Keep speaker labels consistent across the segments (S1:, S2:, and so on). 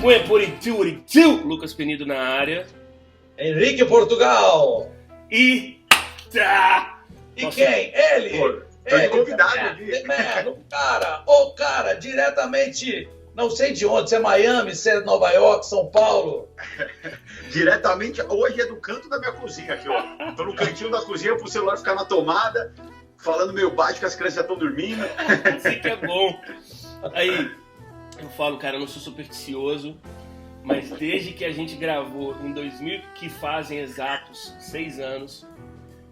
S1: Maconha por Itu, Lucas Penido na área.
S2: Henrique Portugal.
S1: E
S2: Nossa, quem? Ele!
S3: Pô, tô de convidado aqui.
S2: O cara, diretamente, não sei de onde, se é Miami, se é Nova York, São Paulo.
S3: Diretamente, hoje é do canto da minha cozinha aqui, ó. Tô no cantinho da cozinha pro celular ficar na tomada, falando meio baixo que as crianças já estão dormindo.
S1: Assim que é bom. Aí, eu falo, cara, eu não sou supersticioso, mas desde que a gente gravou em 2000, que fazem exatos 6 anos,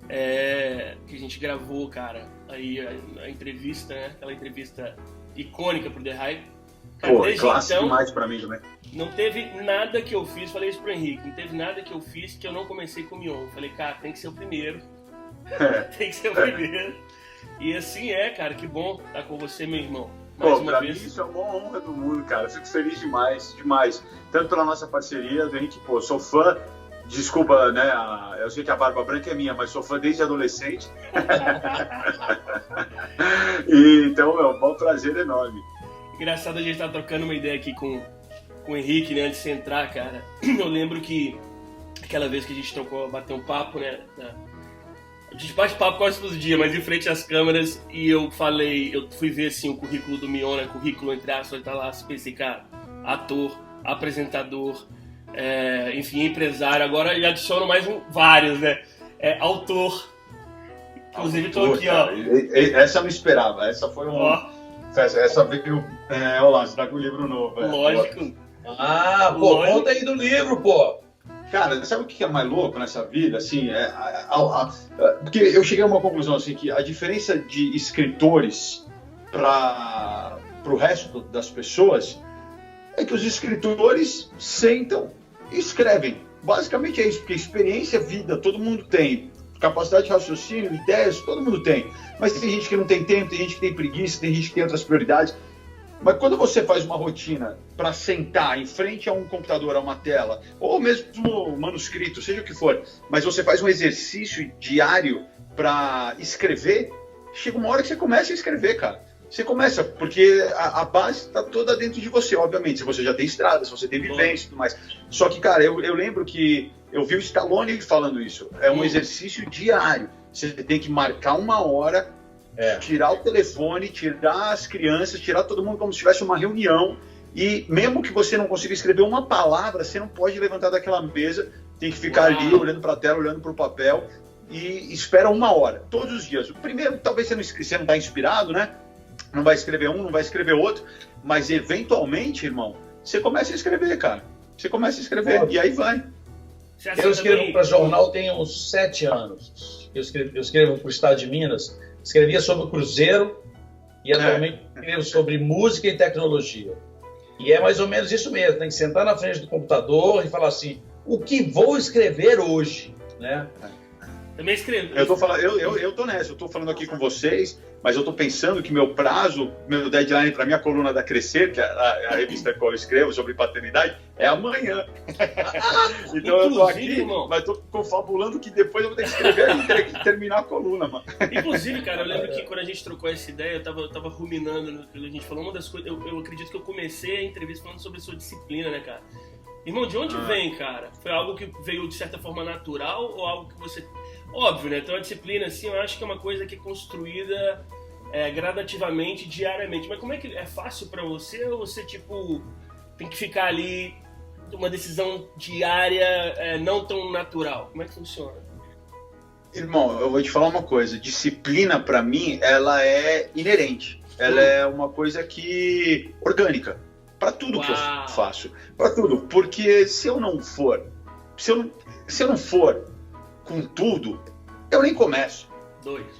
S1: que a gente gravou, cara, aí a entrevista, né? Aquela entrevista icônica pro The Hype. Cara,
S3: Pô,
S1: desde
S3: clássico
S1: então,
S3: demais pra mim também.
S1: não teve nada que eu fiz, falei isso pro Henrique, não teve nada que eu fiz que eu não comecei com o Mion. Eu falei, cara, tem que ser o primeiro. Tem que ser o primeiro. E assim cara, que bom estar com você, meu irmão. Mais uma
S3: pra
S1: vez.
S3: mim isso é uma honra do mundo, cara. Eu fico feliz demais, demais. Tanto pela nossa parceria, do Henrique, pô, sou fã. Desculpa, né? Eu sei que a barba branca é minha, mas sou fã desde adolescente. Então é um bom prazer enorme.
S1: Engraçado a gente estar trocando uma ideia aqui com o Henrique, né, antes de você entrar, cara. Eu lembro que aquela vez que a gente bateu um papo, né? A gente bate papo quase todo dia, mas em frente às câmeras, e eu fui ver assim o currículo do Mion, né? Currículo entre aspas, tá lá, pensei, cara, ator, apresentador, enfim, empresário, agora já adiciono mais vários, né? Autor. Inclusive tô aqui,
S3: cara, ó. Essa eu não esperava, essa foi essa veio o lance, tá com o livro novo.
S1: Lógico.
S2: Conta aí do livro, pô.
S3: Cara, sabe o que é mais louco nessa vida? Assim, porque eu cheguei a uma conclusão assim, que a diferença de escritores para o resto das pessoas é que os escritores sentam e escrevem. Basicamente é isso, porque experiência, vida, todo mundo tem. Capacidade de raciocínio, ideias, todo mundo tem. Mas tem gente que não tem tempo, tem gente que tem preguiça, tem gente que tem outras prioridades. Mas quando você faz uma rotina para sentar em frente a um computador, a uma tela, ou mesmo manuscrito, seja o que for, mas você faz um exercício diário para escrever, chega uma hora que você começa a escrever, cara. Você começa, porque a base está toda dentro de você, obviamente. Se você já tem estrada, se você tem vivência e tudo mais. Só que, cara, eu lembro que eu vi o Stallone falando isso. É um exercício diário. Você tem que marcar uma hora, tirar o telefone, tirar as crianças, tirar todo mundo como se tivesse uma reunião. E mesmo que você não consiga escrever uma palavra, você não pode levantar daquela mesa. Tem que ficar ali, olhando para a tela, olhando para o papel. E espera uma hora, todos os dias. O primeiro, talvez você não está inspirado, né? Não vai escrever um, não vai escrever outro, mas eventualmente, irmão, você começa a escrever, cara. Você começa a escrever e aí vai.
S2: Eu escrevo para jornal tem uns 7 anos. Eu escrevo para o Estado de Minas. Escrevia sobre o Cruzeiro e atualmente escrevo sobre música e tecnologia. E é mais ou menos isso mesmo. Tem que sentar na frente do computador e falar assim, o que vou escrever hoje, né?
S1: Também escrevo.
S3: Eu tô nessa, eu tô falando aqui com vocês, mas eu tô pensando que meu prazo, meu deadline para minha coluna da Crescer, que é a revista que eu escrevo sobre paternidade, é amanhã. Então eu tô aqui, irmão, mas tô confabulando que depois eu vou ter que escrever e ter que terminar a coluna, mano.
S1: Inclusive, cara, eu lembro que quando a gente trocou essa ideia, eu tava ruminando no que a gente falou, uma das coisas, eu acredito que eu comecei a entrevista falando sobre a sua disciplina, né, cara? Irmão, de onde vem, cara? Foi algo que veio de certa forma natural ou algo que você... Óbvio, né? Então a disciplina, assim, eu acho que é uma coisa que é construída gradativamente, diariamente. Mas como é que é fácil pra você ou você, tipo, tem que ficar ali, uma decisão diária não tão natural? Como é que funciona?
S3: Irmão, eu vou te falar uma coisa. Disciplina, pra mim, ela é inerente. Ela é uma coisa que... orgânica. Pra tudo que eu faço. Pra tudo. Porque se eu não for com tudo, eu nem começo.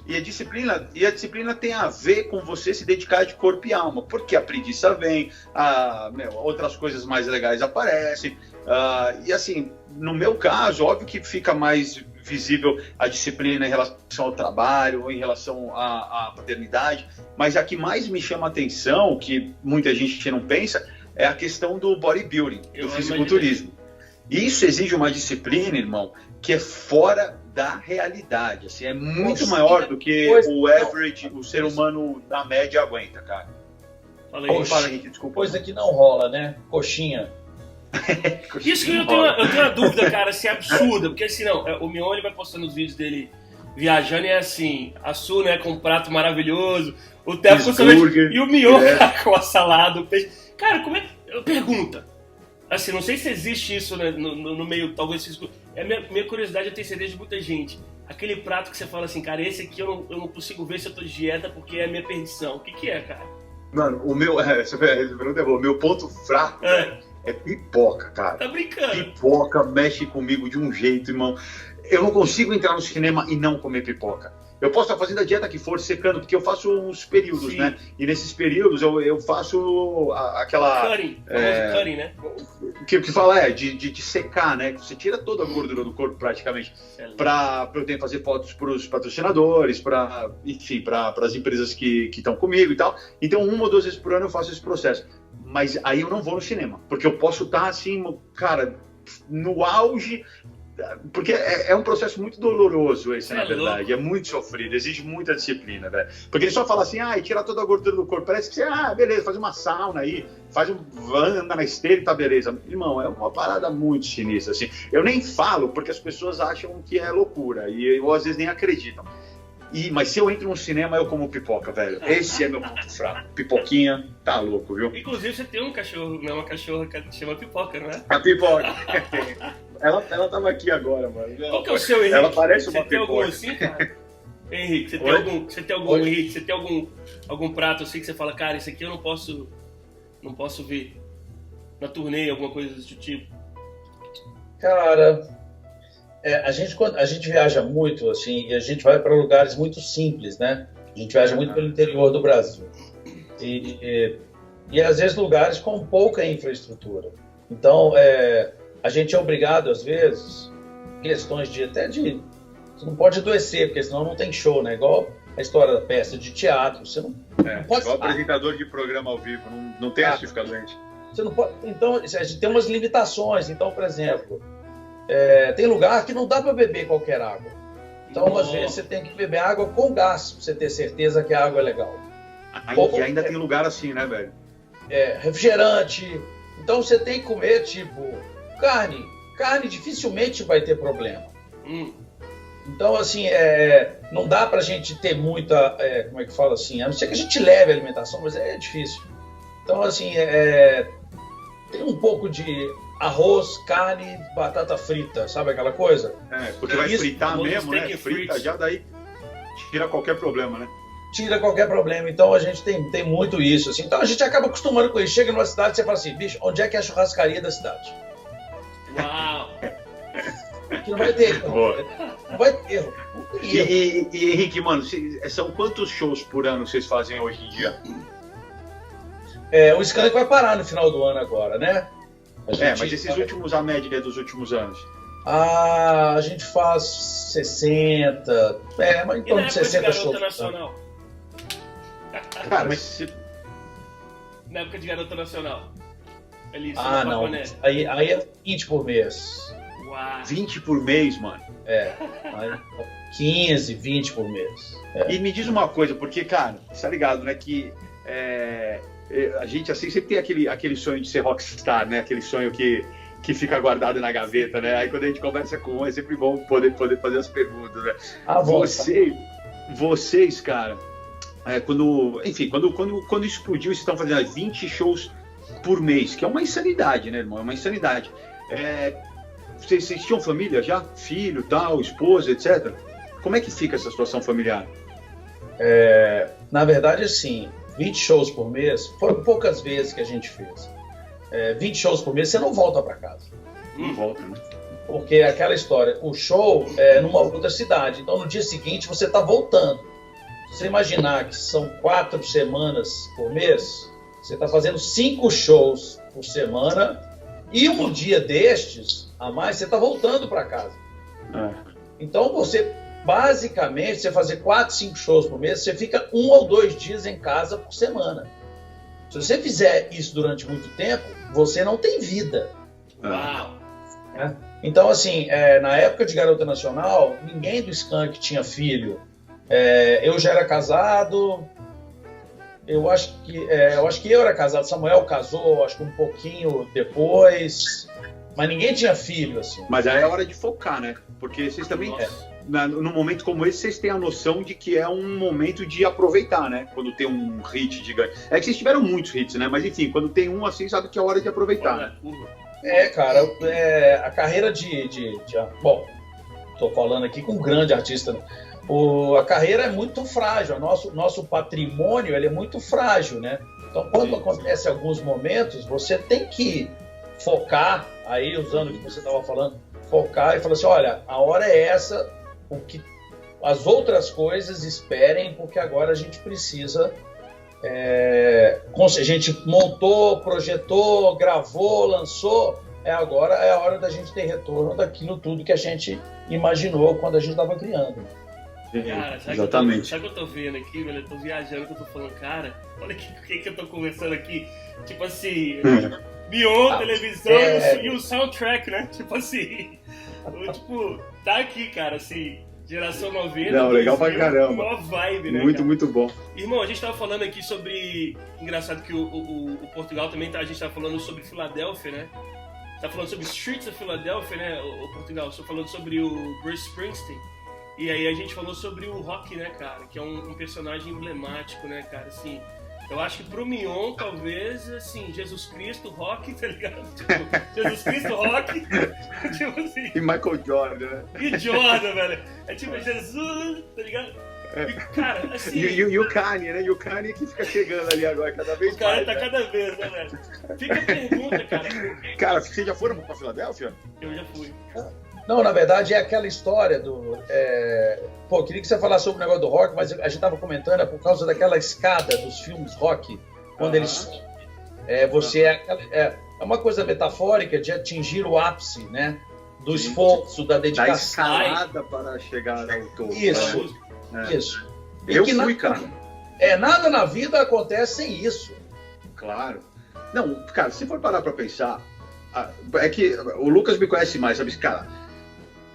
S3: E a disciplina tem a ver com você se dedicar de corpo e alma, porque a preguiça vem, outras coisas mais legais aparecem, e assim, no meu caso, óbvio que fica mais visível a disciplina em relação ao trabalho, ou em relação à paternidade, mas a que mais me chama a atenção, que muita gente não pensa, é a questão do bodybuilding, do fisiculturismo. Isso exige uma disciplina, irmão, que é fora da realidade, assim, é muito maior do que o average, o ser humano da média aguenta, cara.
S1: Fala aí,
S2: desculpa. Coisa que não rola, né? Coxinha.
S1: Isso que eu tenho uma dúvida, cara, se é absurda, porque assim, não, o Mion ele vai postando os vídeos dele viajando e é assim, a Su, né, com um prato maravilhoso, o Theo com sorvete, e o Mion, cara, com a salada, o peixe. Cara, como é que... Pergunta. Assim, não sei se existe isso, né, no meio, talvez... Minha curiosidade, eu tenho certeza de muita gente. Aquele prato que você fala assim, cara, esse aqui eu não consigo ver se eu tô de dieta porque é a minha perdição. O que é, cara?
S3: Mano, o meu... o meu ponto fraco é pipoca, cara.
S1: Tá brincando?
S3: Pipoca mexe comigo de um jeito, irmão. Eu não consigo entrar no cinema e não comer pipoca. Eu posso estar fazendo a dieta que for, secando, porque eu faço uns períodos, né? E nesses períodos eu faço aquela...
S1: Curry, famoso curry, né?
S3: Que fala, de secar, né? Você tira toda a gordura do corpo, praticamente. Pra eu ter que fazer fotos pros patrocinadores, enfim, para as empresas que estão comigo e tal. Então, 1 ou 2 vezes por ano eu faço esse processo. Mas aí eu não vou no cinema, porque eu posso estar, assim, cara, no auge... Porque é um processo muito doloroso esse, na verdade. Louco. É muito sofrido, exige muita disciplina, velho. Porque ele só fala assim, e tira toda a gordura do corpo. Parece que você, beleza, faz uma sauna aí, anda na esteira e tá beleza. Irmão, é uma parada muito sinistra, assim. Eu nem falo porque as pessoas acham que é loucura e eu às vezes nem acreditam. Mas se eu entro no cinema, eu como pipoca, velho. Esse é meu ponto fraco. Pipoquinha, tá louco, viu?
S1: Inclusive, você tem um cachorro, né? Uma cachorra que chama Pipoca, não é?
S3: A Pipoca. Ela tava aqui agora, mano.
S1: Qual que é o seu, Henrique?
S3: Ela parece uma
S1: pipoca. Você tem algum assim, cara? Henrique, você tem algum prato assim que você fala, cara, esse aqui eu não posso ver na turnê, alguma coisa desse tipo?
S2: Cara, quando a gente viaja muito, assim, e a gente vai para lugares muito simples, né? A gente viaja muito pelo interior do Brasil. E às vezes lugares com pouca infraestrutura. Então, a gente é obrigado, às vezes, questões de... Você não pode adoecer, porque senão não tem show, né? Igual a história da peça de teatro. Você não pode...
S3: Igual apresentador de programa ao vivo, não tem essa de ficar doente.
S2: Você não pode... Então, a gente tem umas limitações. Então, por exemplo, tem lugar que não dá para beber qualquer água. Então, às vezes, você tem que beber água com gás, para você ter certeza que a água é legal.
S3: E ainda tem lugar assim, né, velho?
S2: Refrigerante. Então, você tem que comer, tipo... Carne dificilmente vai ter problema. Então, assim, não dá pra gente ter muita, como é que fala assim, a não ser que a gente leve a alimentação, mas é difícil. Então, assim, tem um pouco de arroz, carne, batata frita, sabe aquela coisa?
S3: Porque vai fritar mesmo, né? Frita, já daí tira qualquer problema, né?
S2: Tira qualquer problema. Então, a gente tem muito isso, assim. Então, a gente acaba acostumando com isso. Chega numa cidade, você fala assim, bicho, onde é que é a churrascaria da cidade?
S1: Uau!
S2: Que não vai ter erro. Não vai ter erro.
S3: E Henrique, mano, são quantos shows por ano vocês fazem hoje em dia?
S2: O Skank vai parar no final do ano agora, né?
S3: Mas esses últimos, a média dos últimos anos?
S2: A gente faz 60, mas em torno de 60 shows.
S1: Nacional?
S3: Cara, mas...
S1: Na época de Garota Nacional.
S2: Não. Aí é 20 por mês.
S1: Uau.
S3: 20 por mês, mano?
S2: 15, 20 por mês.
S3: E me diz uma coisa, porque, cara, você tá ligado, né, que a gente, assim, sempre tem aquele sonho de ser rockstar, né, aquele sonho que fica guardado na gaveta, né, aí quando a gente conversa com um, é sempre bom poder fazer as perguntas, né. Vocês, cara, quando explodiu, vocês estão fazendo 20 shows por mês, que é uma insanidade, né, irmão? É uma insanidade. Vocês tinham família já? Filho, tal, esposa, etc? Como é que fica essa situação familiar?
S2: Na verdade, assim, 20 shows por mês, foram poucas vezes que a gente fez. 20 shows por mês, você não volta para casa.
S3: Não volta, né?
S2: Porque é aquela história, o show é numa outra cidade, então no dia seguinte você está voltando. Se você imaginar que são 4 semanas por mês, você está fazendo 5 shows por semana e um dia destes a mais você está voltando para casa. Então você, basicamente, você fazer 4, 5 shows por mês, você fica 1 ou 2 dias em casa por semana. Se você fizer isso durante muito tempo, você não tem vida.
S1: Uau!
S2: Então, assim, na época de Garota Nacional, ninguém do Skank tinha filho. Eu já era casado, Eu acho que eu era casado, Samuel casou, acho que um pouquinho depois, mas ninguém tinha filho, assim.
S3: Mas aí é hora de focar, né? Porque vocês também, num momento como esse, vocês têm a noção de que é um momento de aproveitar, né? Quando tem um hit gigante. É que vocês tiveram muitos hits, né? Mas enfim, quando tem um assim, sabe que é hora de aproveitar, né?
S2: Cara, a carreira bom, tô falando aqui com um grande artista, né? A carreira é muito frágil, o nosso patrimônio ele é muito frágil, né? Então, quando acontece alguns momentos, você tem que focar, aí usando o que você estava falando, focar e falar assim, olha, a hora é essa, o que as outras coisas esperem, porque agora a gente precisa, a gente montou, projetou, gravou, lançou, agora é a hora da gente ter retorno daquilo tudo que a gente imaginou quando a gente estava criando.
S1: Cara,
S3: exatamente.
S1: Sabe o que eu tô vendo aqui, velho? Eu tô viajando, que eu tô falando, cara, olha o que eu tô conversando aqui. Tipo assim, Mion, televisão e o soundtrack, né? Tipo assim, tá aqui, cara, assim, geração 90.
S3: Não, legal pra caramba.
S1: Uma vibe, né?
S3: Muito,
S1: cara?
S3: muito bom.
S1: Irmão, a gente tava falando aqui sobre. Engraçado que o Portugal também, a gente tava falando sobre Filadélfia, né? Tá falando sobre Streets of Philadelphia, né? O Portugal, estou falando sobre o Bruce Springsteen. E aí a gente falou sobre o Rock, né, cara? Que é um personagem emblemático, né, cara? Assim, eu acho que pro Mion, talvez, assim, Jesus Cristo, Rock, tá ligado? Tipo, Jesus Cristo, Rock, tipo assim...
S3: E Michael Jordan, né?
S1: E Jordan, velho. É tipo, Jesus, tá ligado? E, cara, assim...
S3: E o Kanye, né? E o Kanye que fica chegando ali agora, cada vez mais.
S1: O cara tá cada vez, né, velho? Fica a pergunta, cara.
S3: Cara, vocês já foram pra Filadélfia?
S1: Eu já fui.
S2: Não, na verdade é aquela história do... queria que você falasse sobre o negócio do rock, mas a gente estava comentando, é por causa daquela escada dos filmes rock, quando eles... É uma coisa metafórica de atingir o ápice, né? Do esforço, da dedicação.
S3: Da escalada para chegar ao topo.
S2: Isso.
S3: Eu fui, cara.
S2: Nada na vida acontece sem isso.
S3: Claro. Não, cara, se for parar para pensar, é que o Lucas me conhece mais, sabe? Cara,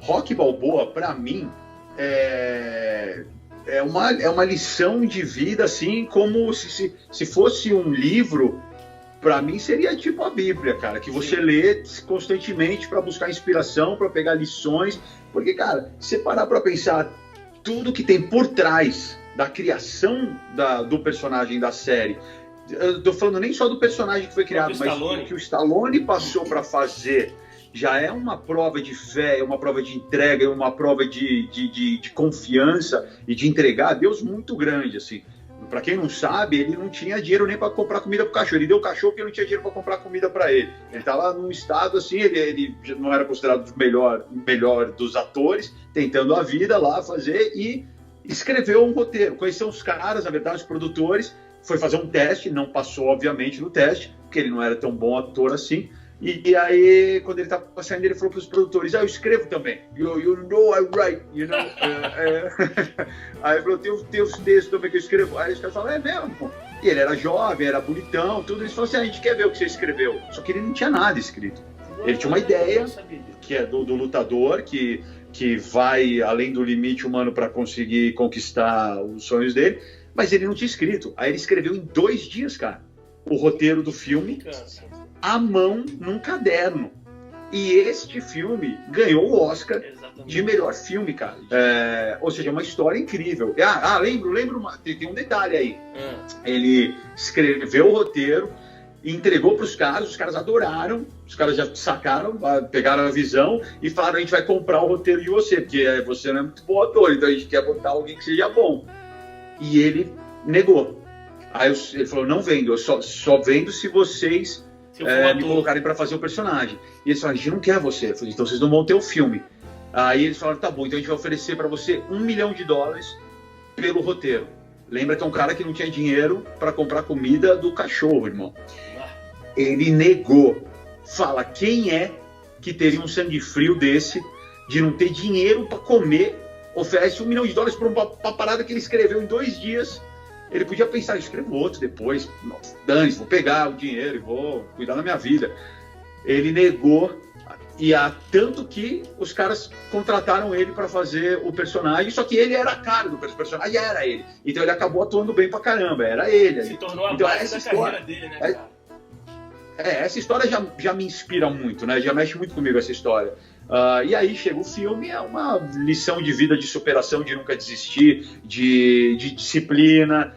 S3: Rock Balboa, para mim, é uma lição de vida, assim, como se fosse um livro. Para mim seria tipo a Bíblia, cara, que você lê constantemente para buscar inspiração, para pegar lições, porque, cara, se você parar para pensar tudo que tem por trás da criação do personagem da série, eu tô falando nem só do personagem que foi criado, mas o que o Stallone passou para fazer, já é uma prova de fé, é uma prova de entrega, é uma prova de confiança e de entregar a Deus muito grande, assim. Para quem não sabe, ele não tinha dinheiro nem para comprar comida pro cachorro. Ele deu o cachorro porque não tinha dinheiro para comprar comida para ele. Ele estava num estado assim, ele não era considerado o melhor dos atores, tentando a vida lá fazer, e escreveu um roteiro. Conheceu os caras, na verdade, os produtores, foi fazer um teste, não passou, obviamente, no teste, porque ele não era tão bom ator assim. E aí, quando ele estava saindo, ele falou para os produtores, eu escrevo também. You know I write, you know. Aí ele falou, tem os textos também que eu escrevo. Aí os caras falaram, é mesmo? E ele era jovem, era bonitão, tudo. Eles falaram assim, a gente quer ver o que você escreveu. Só que ele não tinha nada escrito. Ele tinha uma ideia, que é do lutador, que vai além do limite humano para conseguir conquistar os sonhos dele, mas ele não tinha escrito. Aí ele escreveu em 2 dias, cara, o roteiro do filme, à mão, num caderno. E este filme ganhou o Oscar de melhor filme, cara. Ou seja, uma história incrível. Lembro, tem um detalhe aí. Ele escreveu o roteiro, entregou para os caras adoraram, os caras já sacaram, pegaram a visão e falaram, a gente vai comprar o roteiro de você, porque você não é muito bom ator, então a gente quer botar alguém que seja bom. E ele negou. Aí ele falou, não vendo, eu só vendo se vocês me colocarem para fazer o personagem. E eles falaram, a gente não quer você. Eu falei, então vocês não vão ter o filme. Aí eles falaram, tá bom, então a gente vai oferecer para você $1 milhão pelo roteiro. Lembra que é um cara que não tinha dinheiro para comprar comida do cachorro, irmão. Ele negou. Fala, quem é que teria um sangue frio desse, de não ter dinheiro para comer, oferece $1 milhão para uma parada que ele escreveu em 2 dias. Ele podia pensar, escrevo outro depois, dane-se, vou pegar o dinheiro e vou cuidar da minha vida. Ele negou, tanto que os caras contrataram ele para fazer o personagem, só que ele era a cara do personagem, era ele. Então ele acabou atuando bem pra caramba, era ele.
S1: Se tornou a
S3: então,
S1: base da carreira dele, né, cara?
S3: Essa história já me inspira muito, né? Já mexe muito comigo essa história. E aí chega o filme, é uma lição de vida, de superação, de nunca desistir, de disciplina,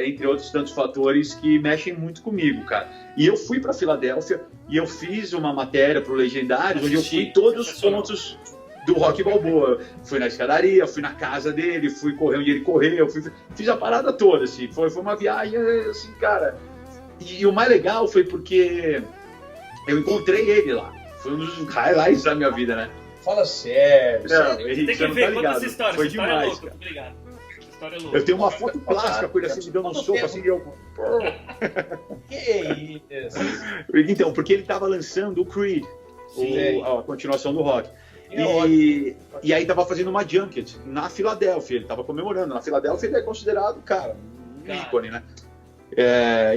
S3: entre outros tantos fatores que mexem muito comigo, cara. E eu fui para Filadélfia e eu fiz uma matéria para o Legendários, onde eu fui em todos os pontos do Rock Balboa. Fui na escadaria, fui na casa dele, fui correr onde ele correu, fiz a parada toda, assim. Foi uma viagem, assim, cara. E o mais legal foi porque eu encontrei ele lá. Foi um dos highlights da minha vida, né?
S2: Fala sério.
S3: Não, Henrique,
S1: tem que ver, conta essa história.
S3: Foi
S1: essa história
S3: demais,
S1: é louca,
S3: cara.
S1: obrigado. História louca.
S3: Eu tenho uma foto clássica com ele assim, me dando um soco, assim,
S2: Que isso?
S3: Então, porque ele tava lançando o Creed, a continuação do Rock. E aí tava fazendo uma junket na Filadélfia, ele tava comemorando. Na Filadélfia ele é considerado, cara, um ícone, né?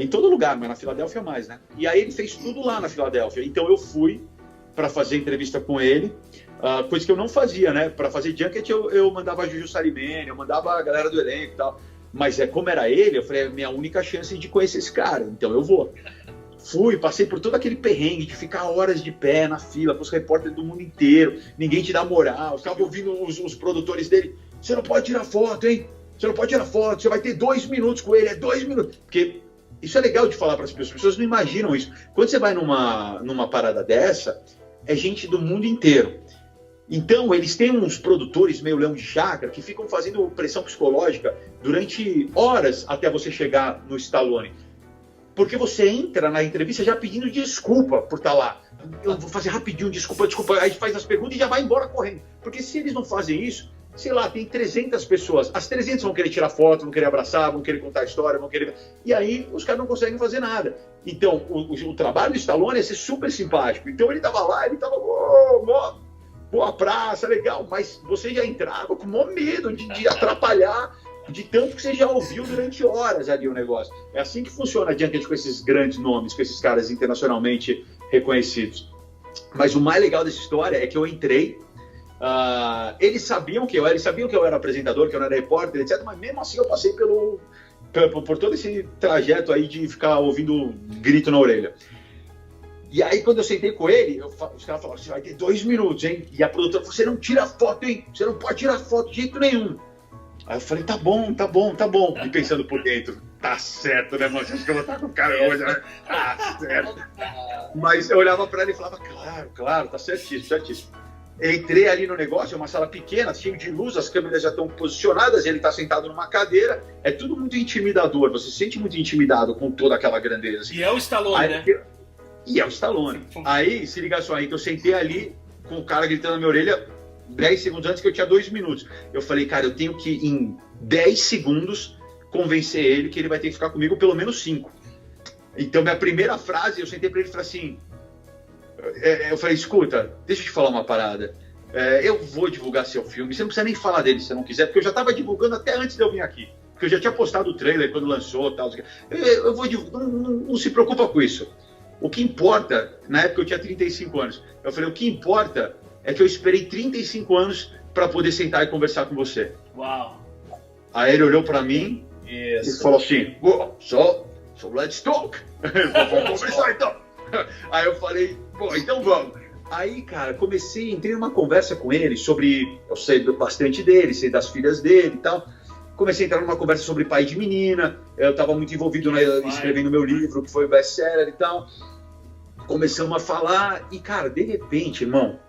S3: Em todo lugar, mas na Filadélfia mais, né? E aí ele fez tudo lá na Filadélfia. Então eu fui para fazer entrevista com ele, coisa que eu não fazia, né? Para fazer junket eu mandava a Juju Salimene, eu mandava a galera do elenco e tal. Mas como era ele, eu falei, é minha única chance de conhecer esse cara, então eu vou. Fui, passei por todo aquele perrengue de ficar horas de pé na fila com os repórteres do mundo inteiro, ninguém te dá moral, eu ficava ouvindo os produtores dele, você não pode tirar foto, hein? Você não pode tirar foto, você vai ter 2 minutos com ele, 2 minutos. Porque isso é legal de falar para as pessoas não imaginam isso. Quando você vai numa parada dessa, é gente do mundo inteiro. Então, eles têm uns produtores meio leão de chácara que ficam fazendo pressão psicológica durante horas até você chegar no Stallone. Porque você entra na entrevista já pedindo desculpa por estar lá. Eu vou fazer rapidinho, desculpa. Aí a gente faz as perguntas e já vai embora correndo. Porque se eles não fazem isso, sei lá, tem 300 pessoas. As 300 vão querer tirar foto, vão querer abraçar, vão querer contar a história, vão querer... E aí os caras não conseguem fazer nada. Então, o trabalho do Stallone é ser super simpático. Então ele tava lá, ele tava... boa praça, legal. Mas você já entrava com o maior medo de atrapalhar, de tanto que você já ouviu durante horas ali o negócio. É assim que funciona a junket com esses grandes nomes, com esses caras internacionalmente reconhecidos. Mas o mais legal dessa história é que eu entrei, eles sabiam que eu era apresentador, que eu não era repórter, etc. Mas mesmo assim eu passei por todo esse trajeto aí de ficar ouvindo grito na orelha. E aí quando eu sentei com ele, os caras falaram, você vai ter 2 minutos, hein? E a produtora falou, você não tira foto, hein? Você não pode tirar foto de jeito nenhum. Aí eu falei, tá bom. E pensando por dentro, tá certo, né, mano? Acho que eu vou estar com o cara hoje, né? Tá certo. Mas eu olhava pra ele e falava, claro, tá certíssimo. Entrei ali no negócio, é uma sala pequena, cheio de luz, as câmeras já estão posicionadas, ele tá sentado numa cadeira, é tudo muito intimidador, você se sente muito intimidado com toda aquela grandeza.
S1: E é o Stallone, né?
S3: E é o Stallone. Aí, se liga só aí, que eu sentei ali com o cara gritando na minha orelha 10 segundos antes, que eu tinha 2 minutos. Eu falei, cara, eu tenho que, em 10 segundos, convencer ele que ele vai ter que ficar comigo pelo menos 5. Então, minha primeira frase, eu sentei pra ele e falei assim... eu falei, escuta, deixa eu te falar uma parada. Eu vou divulgar seu filme, você não precisa nem falar dele se você não quiser, porque eu já tava divulgando até antes de eu vir aqui. Porque eu já tinha postado o trailer quando lançou e tal. Eu vou divulgar, não se preocupa com isso. O que importa, na época eu tinha 35 anos, eu falei, o que importa é que eu esperei 35 anos para poder sentar e conversar com você.
S1: Uau!
S3: Aí ele olhou para mim e falou assim, so let's talk. Vamos conversar então. Aí eu falei, bom, então vamos. Aí, cara, entrei numa conversa com ele sobre, eu sei bastante dele, sei das filhas dele e tal. Comecei a entrar numa conversa sobre pai de menina, eu estava muito envolvido escrevendo meu livro, que foi o best-seller e tal. Começamos a falar e, cara, de repente, irmão,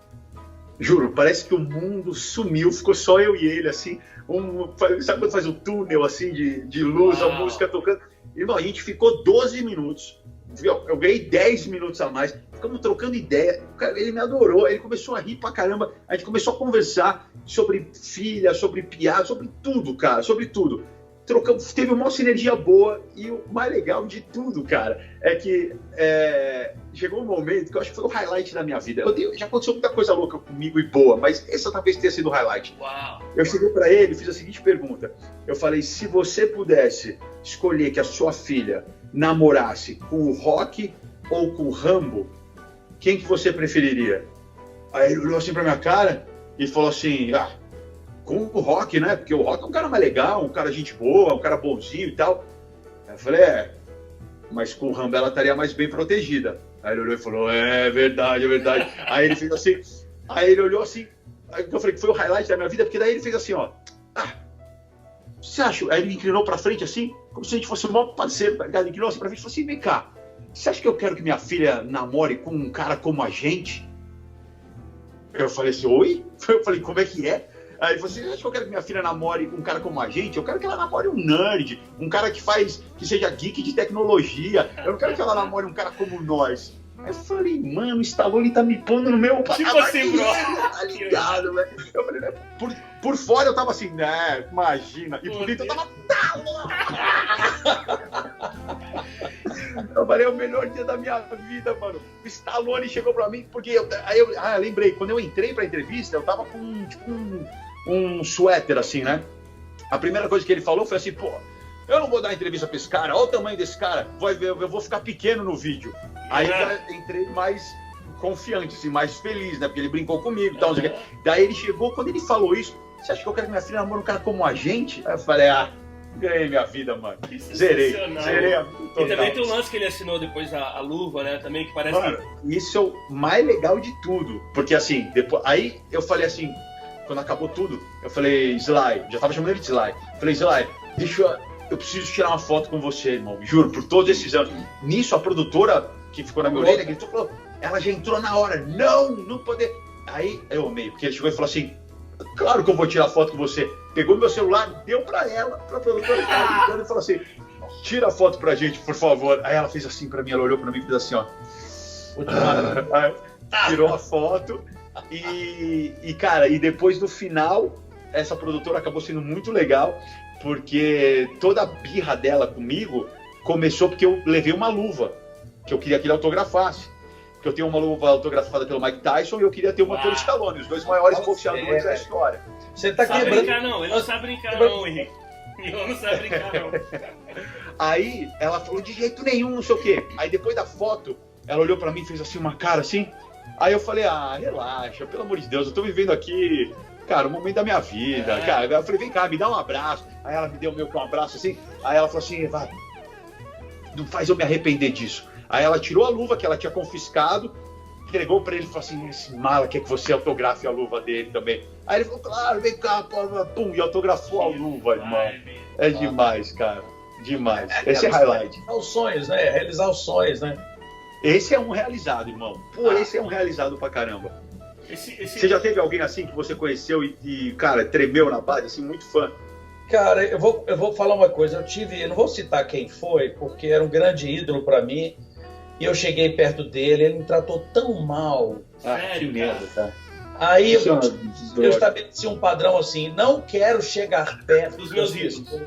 S3: juro, parece que o mundo sumiu, ficou só eu e ele, assim, sabe quando faz um túnel, assim, de luz, a música tocando? Irmão, a gente ficou 12 minutos, eu ganhei 10 minutos a mais, ficamos trocando ideia, ele me adorou, ele começou a rir pra caramba, a gente começou a conversar sobre filha, sobre piada, sobre tudo, cara, sobre tudo. Teve uma sinergia boa e o mais legal de tudo, cara, é que chegou um momento que eu acho que foi o highlight da minha vida. Já aconteceu muita coisa louca comigo e boa, mas essa talvez tenha sido o highlight.
S1: Uau.
S3: Eu cheguei pra ele e fiz a seguinte pergunta. Eu falei, se você pudesse escolher que a sua filha namorasse com o Rock ou com o Rambo, quem que você preferiria? Aí ele olhou assim pra minha cara e falou assim, com o Rock, né? Porque o Rock é um cara mais legal, um cara gente boa, um cara bonzinho e tal. Aí eu falei, mas com o Rambo ela estaria mais bem protegida. Aí ele olhou e falou, é verdade. Aí ele fez assim, aí ele olhou assim, aí eu falei que foi o highlight da minha vida, porque daí ele fez assim, ó, você acha? Aí ele inclinou pra frente assim, como se a gente fosse um maior parceiro, tá ligado? Ele inclinou assim pra frente e falou assim, vem cá, você acha que eu quero que minha filha namore com um cara como a gente? Eu falei assim, oi? Eu falei, como é que é? Aí ele falou assim, acho que eu quero que minha filha namore com um cara como a gente, eu quero que ela namore um nerd, um cara que seja geek de tecnologia, eu não quero que ela namore um cara como nós. Aí eu falei, mano, o Stallone tá me pondo no meu
S1: Tipo assim, bro.
S3: Tá ligado, velho? Eu falei, né? Por fora eu tava assim, né, imagina, e por dentro eu tava, eu falei, é o melhor dia da minha vida, mano. O Stallone chegou pra mim, porque eu lembrei, quando eu entrei pra entrevista, eu tava com, tipo, um suéter, assim, né? A primeira coisa que ele falou foi assim, pô, eu não vou dar entrevista pra esse cara, olha o tamanho desse cara, eu vou ficar pequeno no vídeo. Aí eu já entrei mais confiante, assim, mais feliz, né? Porque ele brincou comigo e tal, não sei o quê. Daí ele chegou, quando ele falou isso, você acha que eu quero que minha filha namore um cara como a gente? Aí eu falei, ganhei minha vida, mano. Zerei a vida total.
S1: E também tem um lance que ele assinou depois a luva, né? Também que parece
S3: mano, isso é o mais legal de tudo. Porque assim, depois, aí eu falei assim, quando acabou tudo, eu falei, Sly, já tava chamando ele de Sly. Falei, Sly, eu preciso tirar uma foto com você, irmão. Juro, por todos esses anos. Nisso, a produtora que ficou na minha orelha, gritou, falou, ela já entrou na hora. Não poder. Aí eu amei, porque ele chegou e falou assim, claro que eu vou tirar foto com você. Pegou meu celular, deu pra ela, pra produtora, e falou assim, tira a foto pra gente, por favor. Aí ela fez assim pra mim, ela olhou pra mim e fez assim, ó. Aí, tirou a foto e, cara, e depois no final, essa produtora acabou sendo muito legal, porque toda a birra dela comigo começou porque eu levei uma luva, que eu queria que ele autografasse. Porque eu tenho uma luva autografada pelo Mike Tyson e eu queria ter uma pelo Stallone, os dois maiores boxeadores da história.
S2: Você tá
S1: sabe
S2: quebrando...
S1: brincar não, ele não sabe brincar não, Henrique. Ele não sabe brincar não.
S3: Aí ela falou, de jeito nenhum, não sei o quê. Aí depois da foto, ela olhou pra mim e fez assim uma cara assim. Aí eu falei, relaxa, pelo amor de Deus, eu tô vivendo aqui, cara, o momento da minha vida, cara. Eu falei, vem cá, me dá um abraço. Aí ela me deu meio que um abraço assim. Aí ela falou assim, vai, não faz eu me arrepender disso. Aí ela tirou a luva que ela tinha confiscado, entregou pra ele e falou assim, esse mala quer que você autografe a luva dele também. Aí ele falou, claro, vem cá, pum, e autografou a luva, irmão. É demais, cara, demais. Esse é highlight.
S2: Os sonhos, né? Realizar os sonhos, né?
S3: Esse é um realizado, irmão. Pô, esse é um realizado pra caramba. Você já teve alguém assim que você conheceu e, cara, tremeu na base, assim, muito fã?
S2: Cara, eu vou falar uma coisa. Eu não vou citar quem foi, porque era um grande ídolo pra mim. E eu cheguei perto dele, ele me tratou tão mal.
S1: Sério,
S3: que merda, tá?
S2: Aí eu estabeleci um padrão assim, não quero chegar perto
S1: dos meus ídolos.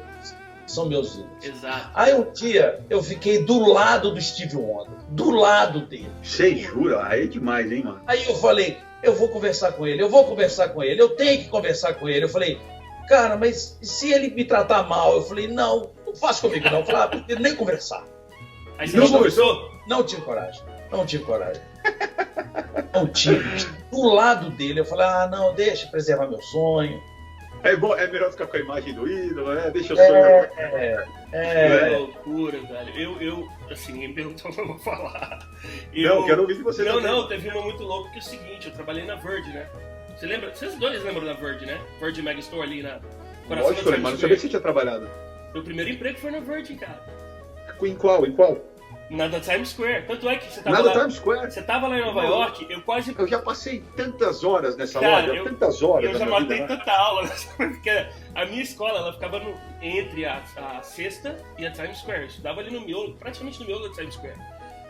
S2: São meus ídolos.
S1: Exato.
S2: Aí um dia eu fiquei do lado do Steve Wonder, do lado dele.
S3: Você jura? Aí é demais, hein, mano?
S2: Aí eu falei, eu vou conversar com ele, eu tenho que conversar com ele. Eu falei, cara, mas se ele me tratar mal? Eu falei, não faça comigo não. Eu falei, não prefiro nem conversar.
S1: Aí você não conversou?
S2: Não tive coragem. Não tive. Do lado dele, eu falei, não, deixa preservar meu sonho.
S3: É melhor ficar com a imagem do ídolo, né? Deixa eu sonhar.
S1: Que loucura, velho. Eu assim, ninguém perguntou o que eu vou falar.
S3: Não, quero ouvir de você.
S1: Não, teve uma muito louca que é o seguinte, eu trabalhei na Verge, né? Você lembra? Vocês dois lembram da Verge, né? Verge Mega Store ali na coração da Times Square.
S3: Mas não sabia que você tinha trabalhado.
S1: Meu primeiro emprego foi na Verge, cara.
S3: Em qual?
S1: Na da Times Square. Tanto é que você tava
S3: lá... Times Square?
S1: Você tava lá em Nova York, eu
S3: já passei tantas horas nessa loja, tantas horas.
S1: Eu já matei tanta aula, porque a minha escola, ela ficava entre a Sexta e a Times Square. Eu estudava ali no miolo, praticamente no miolo da Times Square.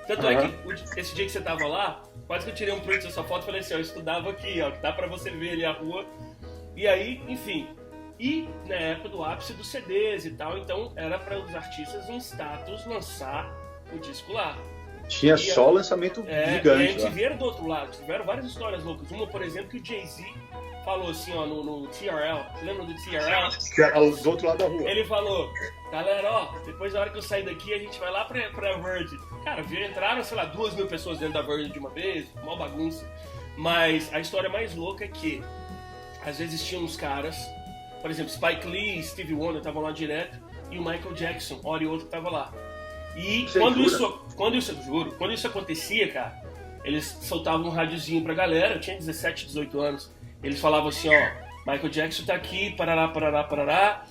S1: Tanto é que esse dia que você tava lá, quase que eu tirei um print dessa foto e falei assim, eu estudava aqui, ó, que dá pra você ver ali a rua. E aí, enfim... E na época do ápice dos CDs e tal, então era para os artistas em status lançar o disco lá.
S3: Tinha só lançamento gigante. E a
S1: MTV era do outro lado, tiveram várias histórias loucas. Uma, por exemplo, que o Jay-Z falou assim, ó, no TRL, você lembra do TRL?
S3: Que era do outro lado da rua.
S1: Ele falou, galera, ó, depois da hora que eu sair daqui, a gente vai lá pra Verge. Cara, entraram, sei lá, 2.000 pessoas dentro da Verge de uma vez, uma bagunça. Mas a história mais louca é que, às vezes, tinha uns caras, por exemplo, Spike Lee e Stevie Wonder estavam lá direto, e o Michael Jackson, hora e outra, estava lá. E quando isso acontecia, cara, eles soltavam um rádiozinho pra galera, eu tinha 17, 18 anos, eles falavam assim, ó, Michael Jackson tá aqui, parará, parará, parará,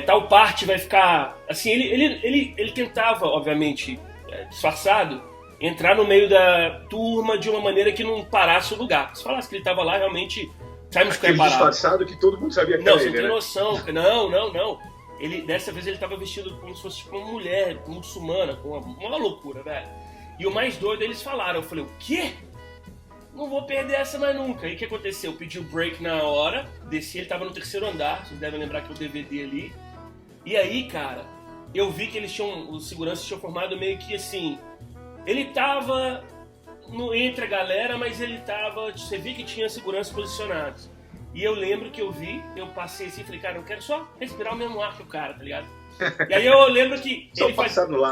S1: tal parte vai ficar... Assim, ele tentava, obviamente, disfarçado, entrar no meio da turma de uma maneira que não parasse o lugar. Se falasse que ele tava lá, realmente, Times Square parado.
S3: Disfarçado que todo mundo sabia que
S1: não,
S3: era
S1: você
S3: ele,
S1: não tem
S3: né?
S1: noção. Não. Dessa vez ele tava vestido como se fosse tipo, uma mulher muçulmana, com uma loucura, velho. E o mais doido, eles falaram. Eu falei, o quê? Não vou perder essa mais nunca. Aí o que aconteceu? Eu pedi o break na hora, desci, ele tava no 3º andar, vocês devem lembrar que é o DVD ali. E aí, cara, eu vi que os seguranças tinham formado meio que assim... Ele tava entre a galera, mas ele tava... Você via que tinha segurança posicionados. E eu lembro que eu passei assim e falei, cara, eu quero só respirar o mesmo ar que o cara, tá ligado? E aí eu lembro que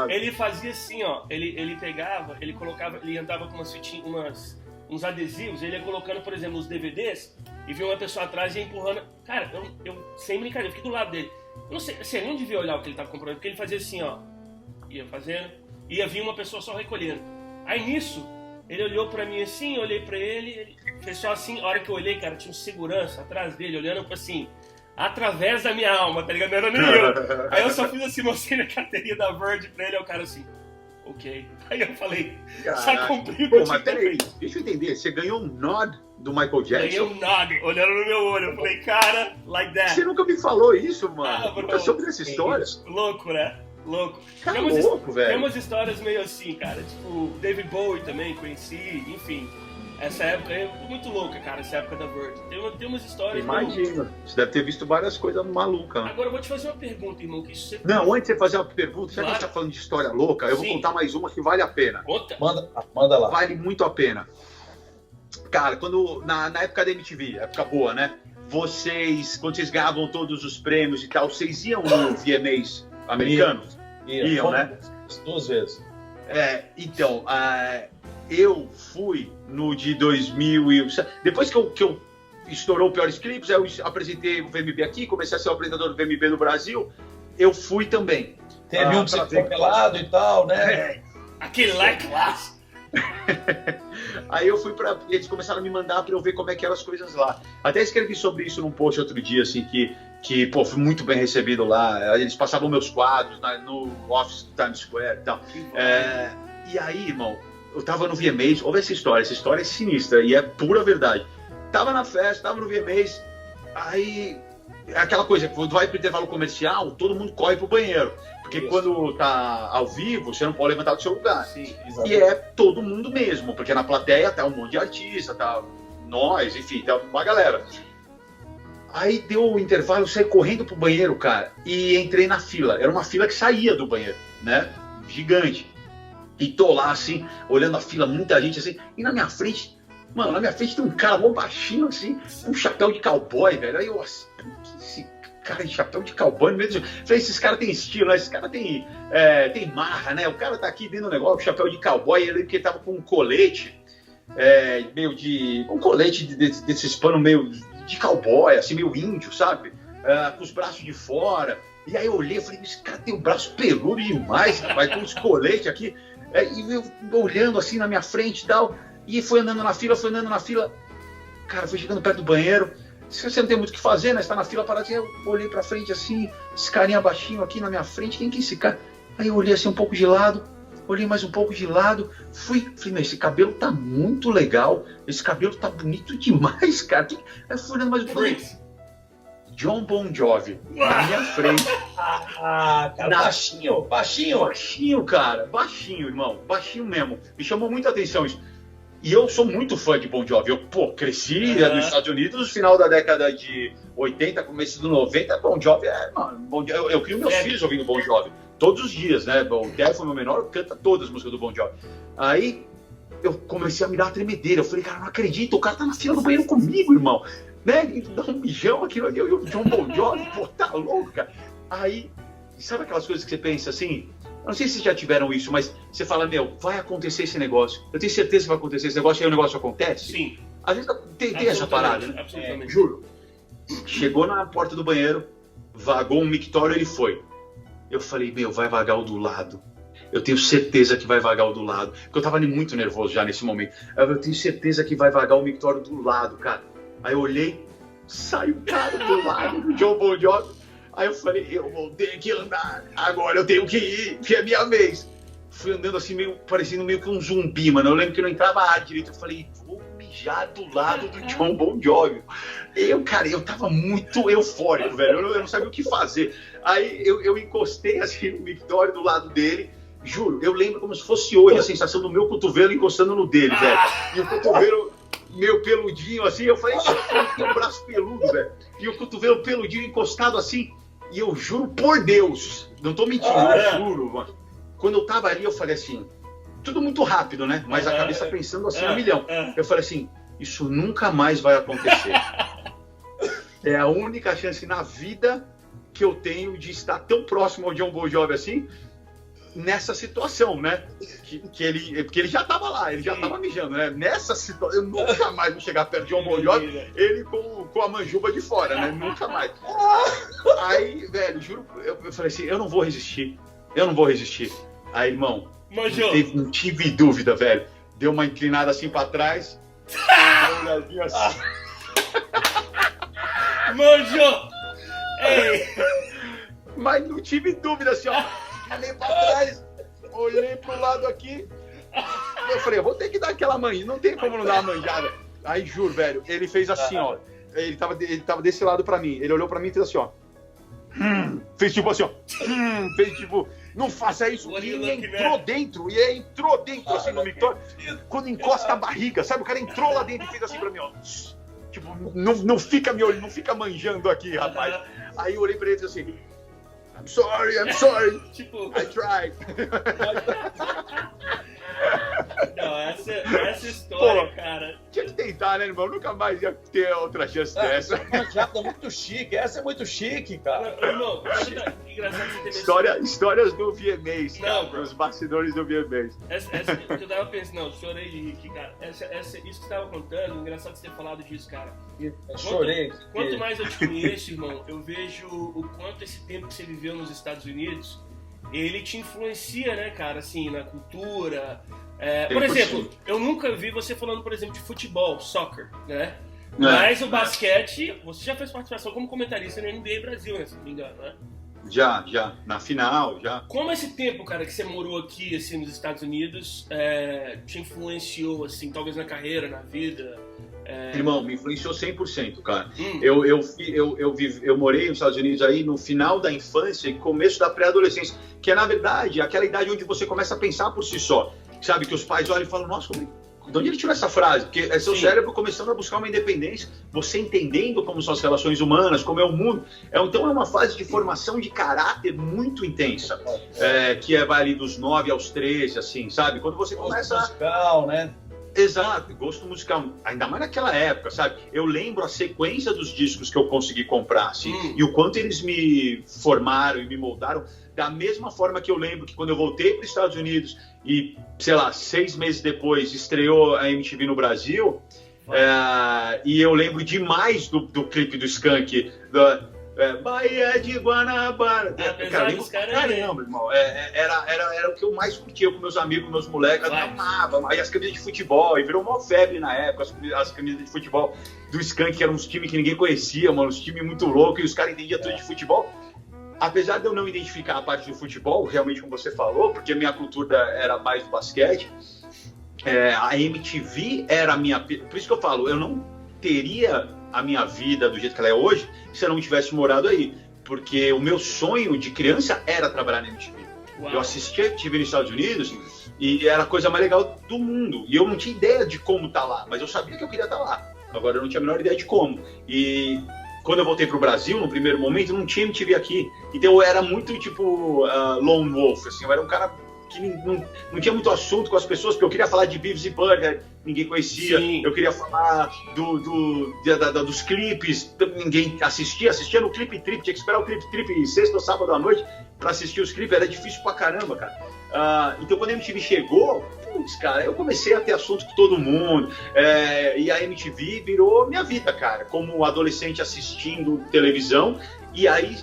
S1: ele fazia assim, ó, ele pegava, ele colocava, ele andava com uns adesivos, ele ia colocando, por exemplo, nos DVDs, e via uma pessoa atrás e ia empurrando. Cara, eu sem brincadeira, eu fiquei do lado dele. Eu não sei, assim, eu não devia olhar o que ele tava comprando, porque ele fazia assim, ó, ia fazendo, ia vir uma pessoa só recolhendo. Aí nisso, ele olhou pra mim assim, eu olhei pra ele fez só assim, a hora que eu olhei, cara, tinha um segurança atrás dele, olhando assim, através da minha alma, tá ligado? Não era nem eu. Aí eu só fiz assim, mostrei na carteirinha da Virgin pra ele, aí o cara assim, ok. Aí eu falei, só cumpri o que eu
S3: mas peraí, deixa eu entender, você ganhou um nod do Michael Jackson?
S1: Ganhei um nod, olhando no meu olho, eu falei, cara, like that.
S3: Você nunca me falou isso, mano. Nunca soube dessa história.
S1: Louco, né? Louco.
S3: Cara, louco, velho.
S1: Tem umas histórias meio assim, cara, tipo, David Bowie também conheci, enfim. Essa época é muito louca, cara, essa época da Virgin. Tem umas histórias...
S3: Imagina, você deve ter visto várias coisas malucas. Né?
S1: Agora eu vou te fazer uma pergunta, irmão, que isso sempre...
S3: Não, antes de você fazer uma pergunta, já que a gente tá falando de história louca, eu vou contar mais uma que vale a pena.
S1: Conta.
S2: Manda lá.
S3: Vale muito a pena. Cara, na época da MTV, época boa, né? Quando vocês ganhavam todos os prêmios e tal, vocês iam no VMAs americanos? Iam, né?
S2: 2 vezes.
S3: Então, eu fui no de 2000 depois que eu estourou o Piores Clipes, eu apresentei o VMB aqui, comecei a ser o apresentador do VMB no Brasil, eu fui também.
S2: Teve um que você ficou pelado e tal, né?
S1: Aquele lá é clássico.
S3: Aí eu fui eles começaram a me mandar pra eu ver como é que eram as coisas lá. Até escrevi sobre isso num post outro dia, assim, que pô, fui muito bem recebido lá. Eles passavam meus quadros no office do Times Square e tal. E aí, irmão, eu tava no VMAs, ouve essa história é sinistra e é pura verdade. Tava na festa, tava no VMAs, aí aquela coisa, quando vai pro intervalo comercial, todo mundo corre pro banheiro. Porque quando tá ao vivo, você não pode levantar do seu lugar.
S2: Sim,
S3: e é todo mundo mesmo, porque na plateia tá um monte de artista, tá nós, enfim, tá uma galera. Aí deu o intervalo, eu saí correndo pro banheiro, cara, e entrei na fila. Era uma fila que saía do banheiro, né? Gigante. E tô lá, assim, olhando a fila, muita gente, assim, e na minha frente, mano, tem um cara mó baixinho, assim, um chapéu de cowboy, velho. Aí eu, assim, esse cara de chapéu de cowboy, no meio do... Falei, esses caras têm estilo, né? Esses caras têm marra, né? O cara tá aqui dentro do negócio, chapéu de cowboy, ele que tava com um colete, um colete desses panos meio de cowboy, assim, meio índio, sabe? Com os braços de fora. E aí eu olhei e falei, esse cara tem o braço peludo demais, rapaz, com os coletes aqui. E eu olhando assim na minha frente e tal, e foi andando na fila, cara, foi chegando perto do banheiro, você não tem muito o que fazer, né, você tá na fila parado, eu olhei pra frente assim, esse carinha baixinho aqui na minha frente, quem que é esse cara? Aí eu olhei assim um pouco de lado, olhei mais um pouco de lado, falei, meu, esse cabelo tá muito legal, esse cabelo tá bonito demais, cara. Aí eu fui olhando mais um pouco, John Bon Jovi, na minha frente.
S2: Cara, baixinho,
S3: cara. Baixinho, irmão. Baixinho mesmo. Me chamou muita atenção isso. E eu sou muito fã de Bon Jovi. Eu, cresci nos Estados Unidos no final da década de 80, começo dos 90. Bon Jovi mano. Eu crio meus filhos ouvindo Bon Jovi. Todos os dias, né? O Débora foi meu menor, canta todas as músicas do Bon Jovi. Aí eu comecei a me dar uma tremedeira. Eu falei, cara, não acredito. O cara tá na fila do banheiro comigo, irmão. Né? E dá um mijão aqui, eu John Bon Jovi, pô, tá louco, cara. Aí, sabe aquelas coisas que você pensa assim? Eu não sei se vocês já tiveram isso, mas você fala, meu, vai acontecer esse negócio. Eu tenho certeza que vai acontecer esse negócio, e aí o negócio acontece.
S1: Sim.
S3: Às vezes tem essa parada, né?
S1: Absolutamente.
S3: Juro. Chegou na porta do banheiro, vagou um mictório, ele foi. Eu falei, vai vagar o do lado. Eu tenho certeza que vai vagar o do lado. Porque eu tava muito nervoso já nesse momento. Eu tenho certeza que vai vagar o mictório do lado, cara. Aí eu olhei, saiu o cara do lado do John Bon Jovi. Aí eu falei, eu vou ter que andar. Agora eu tenho que ir, que é minha vez. Fui andando assim, parecendo meio que um zumbi, mano. Eu lembro que não entrava ar direito. Eu falei, vou mijar do lado do John Bon Jovi. Eu tava muito eufórico, velho. Eu não sabia o que fazer. Aí eu encostei assim no mictório do lado dele. Juro, eu lembro como se fosse hoje a sensação do meu cotovelo encostando no dele, velho. E o cotovelo meio peludinho assim. Eu falei, tem um braço peludo, velho. E o cotovelo peludinho encostado assim. E eu juro por Deus, não tô mentindo, eu juro, mano. Quando eu tava ali, eu falei assim, tudo muito rápido, né? Mas a cabeça pensando assim, 1 milhão. Eu falei assim, isso nunca mais vai acontecer. É a única chance na vida que eu tenho de estar tão próximo ao John Bon Jovi assim, nessa situação, né? Porque ele já tava lá, ele já tava mijando, né? Nessa situação, eu nunca mais vou chegar perto de John Bon Jovi, ele com a manjuba de fora, né? Nunca mais. Aí, velho, juro, eu falei assim, eu não vou resistir. Aí, irmão, não tive dúvida, velho. Deu uma inclinada assim pra trás, um olhadinho assim.
S1: Manjou! Ei!
S3: Mas não tive dúvida, assim, ó. Olhei pra trás, olhei pro lado aqui. Eu falei, eu vou ter que dar aquela manjada. Não tem como não dar uma manjada. Aí, juro, velho, ele fez assim, ó. Ele tava desse lado pra mim. Ele olhou pra mim e fez assim, ó. Fez tipo assim, ó. Fez tipo, não faça isso. E entrou dentro, assim no mictório. Quando encosta a barriga, sabe? O cara entrou lá dentro e fez assim pra mim, ó. Tipo, não fica me olhando, não fica manjando aqui, rapaz. Aí eu olhei pra ele e disse assim, I'm sorry.
S1: Tipo...
S3: I tried.
S1: Não, essa história, pô, cara...
S3: Tinha que tentar, né, irmão? Nunca mais ia ter outra chance dessa.
S2: Essa é muito chique, essa é muito chique, cara.
S1: Irmão, engraçado você ter
S3: Histórias do VMAs, cara, os bastidores do VMAs.
S1: Essa que eu tava pensando, não, chorei de rir, cara. Isso que você tava contando, engraçado você ter falado disso, cara.
S2: Chorei.
S1: Quanto mais eu te conheço, irmão, eu vejo o quanto esse tempo que você viveu nos Estados Unidos, ele te influencia, né, cara, assim, na cultura. Por exemplo, eu nunca vi você falando, por exemplo, de futebol, soccer, né? Mas o basquete, você já fez participação como comentarista no NBA Brasil, né, se não me engano, né?
S3: Já, na final, já.
S1: Como esse tempo, cara, que você morou aqui, assim, nos Estados Unidos, te influenciou, assim, talvez na carreira, na vida?
S3: Irmão, me influenciou 100%, cara. Eu morei nos Estados Unidos aí no final da infância e começo da pré-adolescência, que é, na verdade, aquela idade onde você começa a pensar por si só. Sabe, que os pais olham e falam, nossa, de onde ele tirou essa frase? Porque é seu cérebro começando a buscar uma independência, você entendendo como são as relações humanas, como é o mundo. Então é uma fase de formação de caráter muito intensa, que vai ali dos 9 aos 13, assim, sabe? Quando você começa...
S2: musical, né?
S3: Exato, gosto musical, ainda mais naquela época, sabe? Eu lembro a sequência dos discos que eu consegui comprar, assim, e o quanto eles me formaram e me moldaram, da mesma forma que eu lembro que quando eu voltei para os Estados Unidos e, sei lá, 6 meses depois estreou a MTV no Brasil, e eu lembro demais do clipe do Skank, Bahia de Guanabara. Caramba, irmão. Era o que eu mais curtia com meus amigos, meus moleques. Eu amava. Aí as camisas de futebol, e virou uma febre na época, as camisas de futebol do Skank, que eram uns times que ninguém conhecia, mano, uns times muito loucos, e os caras entendiam tudo de futebol. Apesar de eu não identificar a parte do futebol, realmente como você falou, porque a minha cultura era mais do basquete, a MTV era a minha... Por isso que eu falo, eu não teria a minha vida do jeito que ela é hoje se eu não tivesse morado aí. Porque o meu sonho de criança era trabalhar na MTV. Uau. Eu assistia a MTV nos Estados Unidos e era a coisa mais legal do mundo. E eu não tinha ideia de como estar lá, mas eu sabia que eu queria estar lá. Agora eu não tinha a menor ideia de como. E quando eu voltei pro Brasil, no primeiro momento, não tinha MTV aqui. Então eu era muito tipo lone wolf, assim. Eu era um cara que não tinha muito assunto com as pessoas, porque eu queria falar de Beavis e Butthead, ninguém conhecia. Sim. Eu queria falar dos clipes, ninguém assistia no Clip Trip, tinha que esperar o Clip Trip sexta ou sábado à noite para assistir os clipes, era difícil pra caramba, cara. Então quando a MTV chegou, putz, cara, eu comecei a ter assunto com todo mundo, e a MTV virou minha vida, cara, como adolescente assistindo televisão, e aí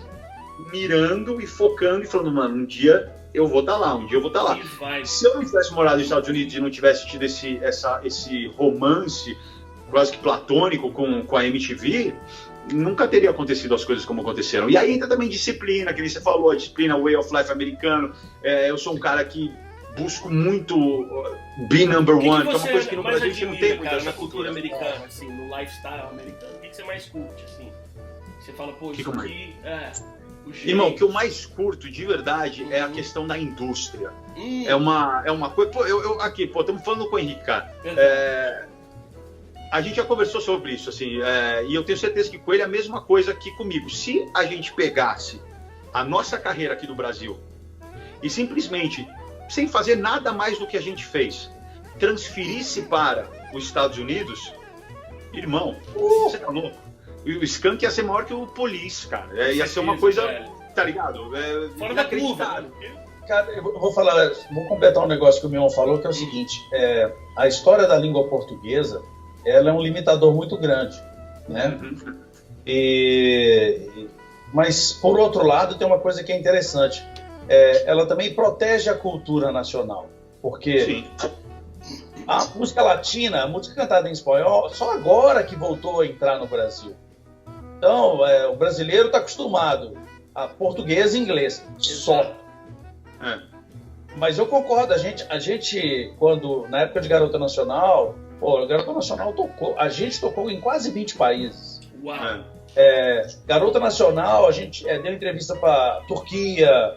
S3: mirando e focando e falando, mano, um dia eu vou estar lá, um dia eu vou estar lá. Se eu não tivesse morado nos Estados Unidos e não tivesse tido esse romance quase que platônico com a MTV, nunca teria acontecido as coisas como aconteceram. E aí entra também disciplina, que nem você falou, a disciplina, way of life americano. Eu sou um cara que busco muito be number one, que é uma coisa que no Brasil a gente não tem muito
S1: na cultura americana, assim, no lifestyle americano. O que você mais curte, assim? Você fala, pô, isso aqui
S3: Irmão, o que eu mais curto de verdade é a questão da indústria. É uma coisa. Pô, aqui, estamos falando com o Henrique, cara. A gente já conversou sobre isso, assim, e eu tenho certeza que com ele é a mesma coisa que comigo. Se a gente pegasse a nossa carreira aqui do Brasil e simplesmente, sem fazer nada mais do que a gente fez, transferisse para os Estados Unidos, irmão, você tá louco? O Skank ia ser maior que o Police, cara. Ia ser uma coisa, tá ligado?
S1: Fora da curva.
S2: Cara, eu vou completar um negócio que o Mion falou, que é o seguinte, a história da língua portuguesa, ela é um limitador muito grande, né? Mas, por outro lado, tem uma coisa que é interessante. Ela também protege a cultura nacional, porque a música latina, a música cantada em espanhol, só agora que voltou a entrar no Brasil. Então, o brasileiro está acostumado a português e inglês, só. Mas eu concordo, a gente quando, na época de Garota Nacional, Garota Nacional a gente tocou em quase 20 países.
S1: Uau!
S2: Garota Nacional, a gente deu entrevista para Turquia,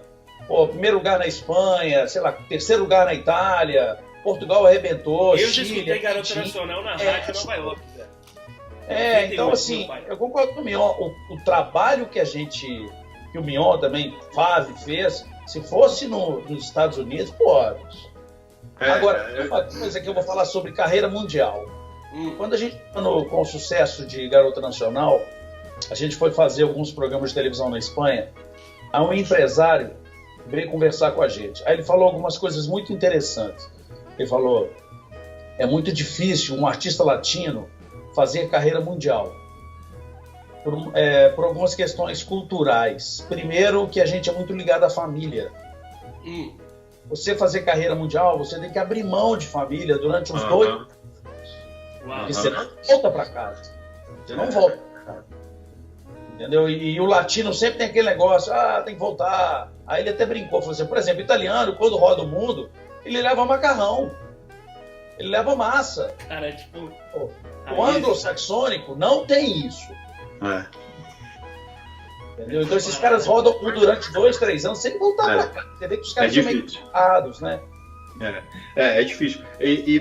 S2: primeiro lugar na Espanha, sei lá, terceiro lugar na Itália, Portugal arrebentou,
S1: eu Chile... Eu já escutei Garota Nacional na rádio em Nova York.
S2: Então assim, eu concordo com o Mion, o trabalho que o Mion também fez, se fosse nos Estados Unidos, Agora, uma coisa que eu vou falar sobre carreira mundial. Quando a gente com o sucesso de Garota Nacional, a gente foi fazer alguns programas de televisão na Espanha, aí um empresário veio conversar com a gente. Aí ele falou algumas coisas muito interessantes. Ele falou, é muito difícil um artista latino fazer carreira mundial. Por algumas questões culturais. Primeiro, que a gente é muito ligado à família. Você fazer carreira mundial, você tem que abrir mão de família durante uns 2 anos. Porque você não volta para casa. Você não volta para casa. Entendeu? E o latino sempre tem aquele negócio, tem que voltar. Aí ele até brincou, falou assim, por exemplo, o italiano, quando roda o mundo, ele leva macarrão. Ele leva massa.
S1: Cara, tipo...
S2: O anglo-saxônico não tem isso. Entendeu? Então esses caras rodam o mundo durante 2, 3 anos sem voltar pra cá. Você vê que os caras são meio complicados, né?
S3: É difícil.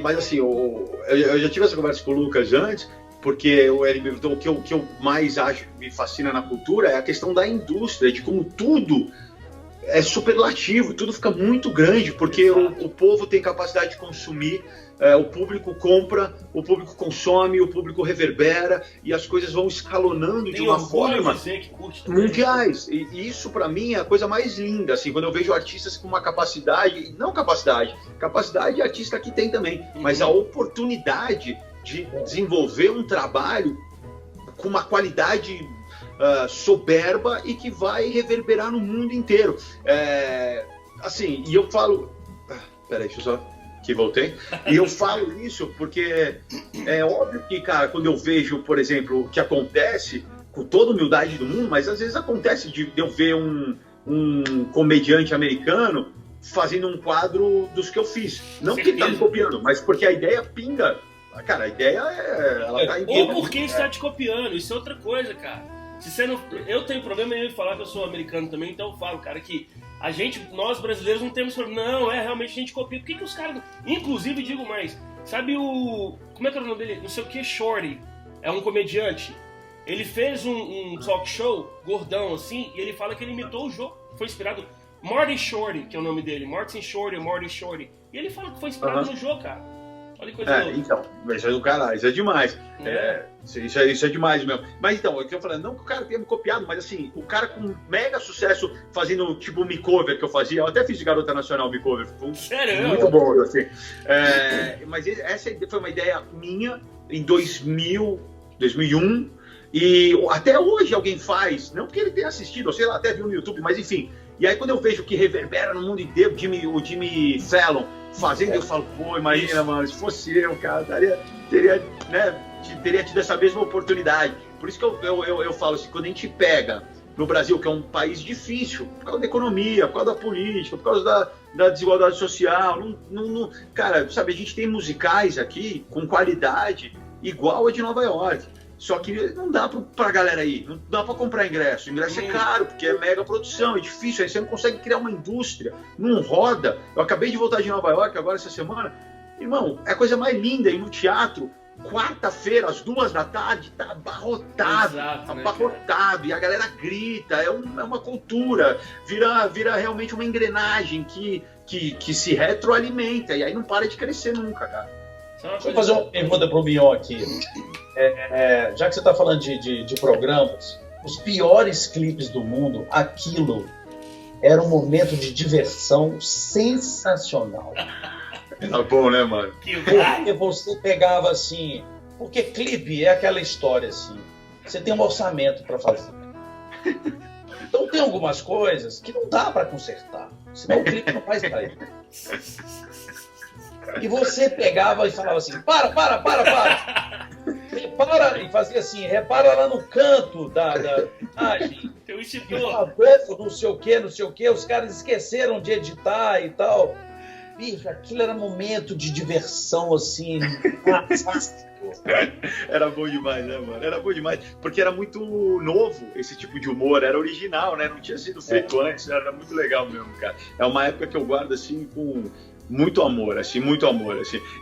S3: Mas assim, eu já tive essa conversa com o Lucas antes, porque ele me perguntou o que eu mais acho que me fascina na cultura é a questão da indústria, de como tudo é superlativo, tudo fica muito grande, porque o povo tem capacidade de consumir, o público compra, o público consome, o público reverbera e as coisas vão escalonando de uma forma mundiais. E isso para mim é a coisa mais linda, assim, quando eu vejo artistas com uma capacidade artista aqui tem também, mas a oportunidade de desenvolver um trabalho com uma qualidade soberba e que vai reverberar no mundo inteiro. Assim, e eu falo... Peraí, deixa eu só... que voltei. E eu falo isso porque é óbvio que, cara, quando eu vejo, por exemplo, o que acontece, com toda a humildade do mundo, mas às vezes acontece de eu ver um comediante americano fazendo um quadro dos que eu fiz. Não que ele tá me copiando, mas porque a ideia pinga. Cara, a ideia ela tá em...
S1: Ou porque está te copiando, isso é outra coisa, cara. Se você não... Eu tenho problema em falar que eu sou americano também, então eu falo, cara, que nós brasileiros não temos problema. Não, realmente a gente copia. Por que os caras... Inclusive, digo mais, sabe como é que era o nome dele? Não sei o que, Shorty. É um comediante. Ele fez um talk show, gordão, assim, e ele fala que ele imitou o jogo. Foi inspirado... Marty Shorty, que é o nome dele. Martin Shorty ou Marty Shorty. E ele fala que foi inspirado no jogo, cara. Olha que coisa louca.
S3: Então, isso é do caralho, isso é demais. Isso é demais mesmo. Mas então, o que eu falei, não que o cara tenha me copiado, mas assim, o cara com mega sucesso fazendo tipo o me-cover que eu fazia, eu até fiz de Garota Nacional me-cover,
S1: Sério?
S3: Muito bom, assim. Mas essa foi uma ideia minha em 2001, e até hoje alguém faz, não porque ele tenha assistido, ou sei lá, até viu no YouTube, mas enfim. E aí quando eu vejo que reverbera no mundo inteiro, o Jimmy Fallon fazendo, eu falo, pô, imagina, mano, se fosse eu, cara, teria tido essa mesma oportunidade. Por isso que eu falo assim, quando a gente pega no Brasil, que é um país difícil, por causa da economia, por causa da política, por causa da desigualdade social, cara, sabe, a gente tem musicais aqui com qualidade igual a de Nova York. Só que não dá pra galera ir, não dá pra comprar ingresso. O ingresso é caro, porque é mega produção, é difícil, aí você não consegue criar uma indústria, não roda. Eu acabei de voltar de Nova York agora essa semana. Irmão, é a coisa mais linda ir no teatro, quarta-feira, às 14h, tá abarrotado. Exato, abarrotado, né, e a galera grita, é uma cultura, vira realmente uma engrenagem que se retroalimenta, e aí não para de crescer nunca, cara.
S2: Deixa eu fazer uma pergunta pro Mion aqui. Já que você está falando de programas, os piores clipes do mundo, aquilo era um momento de diversão sensacional.
S3: Tá bom, né, mano?
S2: Porque você pegava assim... Porque clipe é aquela história assim, você tem um orçamento para fazer. Então tem algumas coisas que não dá para consertar, senão o clipe não faz para ele. E você pegava e falava assim, para, repara, e fazia assim, repara lá no canto da imagem, não sei o que, os caras esqueceram de editar e tal. Bicho, aquilo era momento de diversão, assim, fantástico.
S3: Era bom demais, né, mano? Era bom demais, porque era muito novo esse tipo de humor, era original, né? Não tinha sido feito antes, era muito legal mesmo, cara. É uma época que eu guardo, assim, com... muito amor, assim.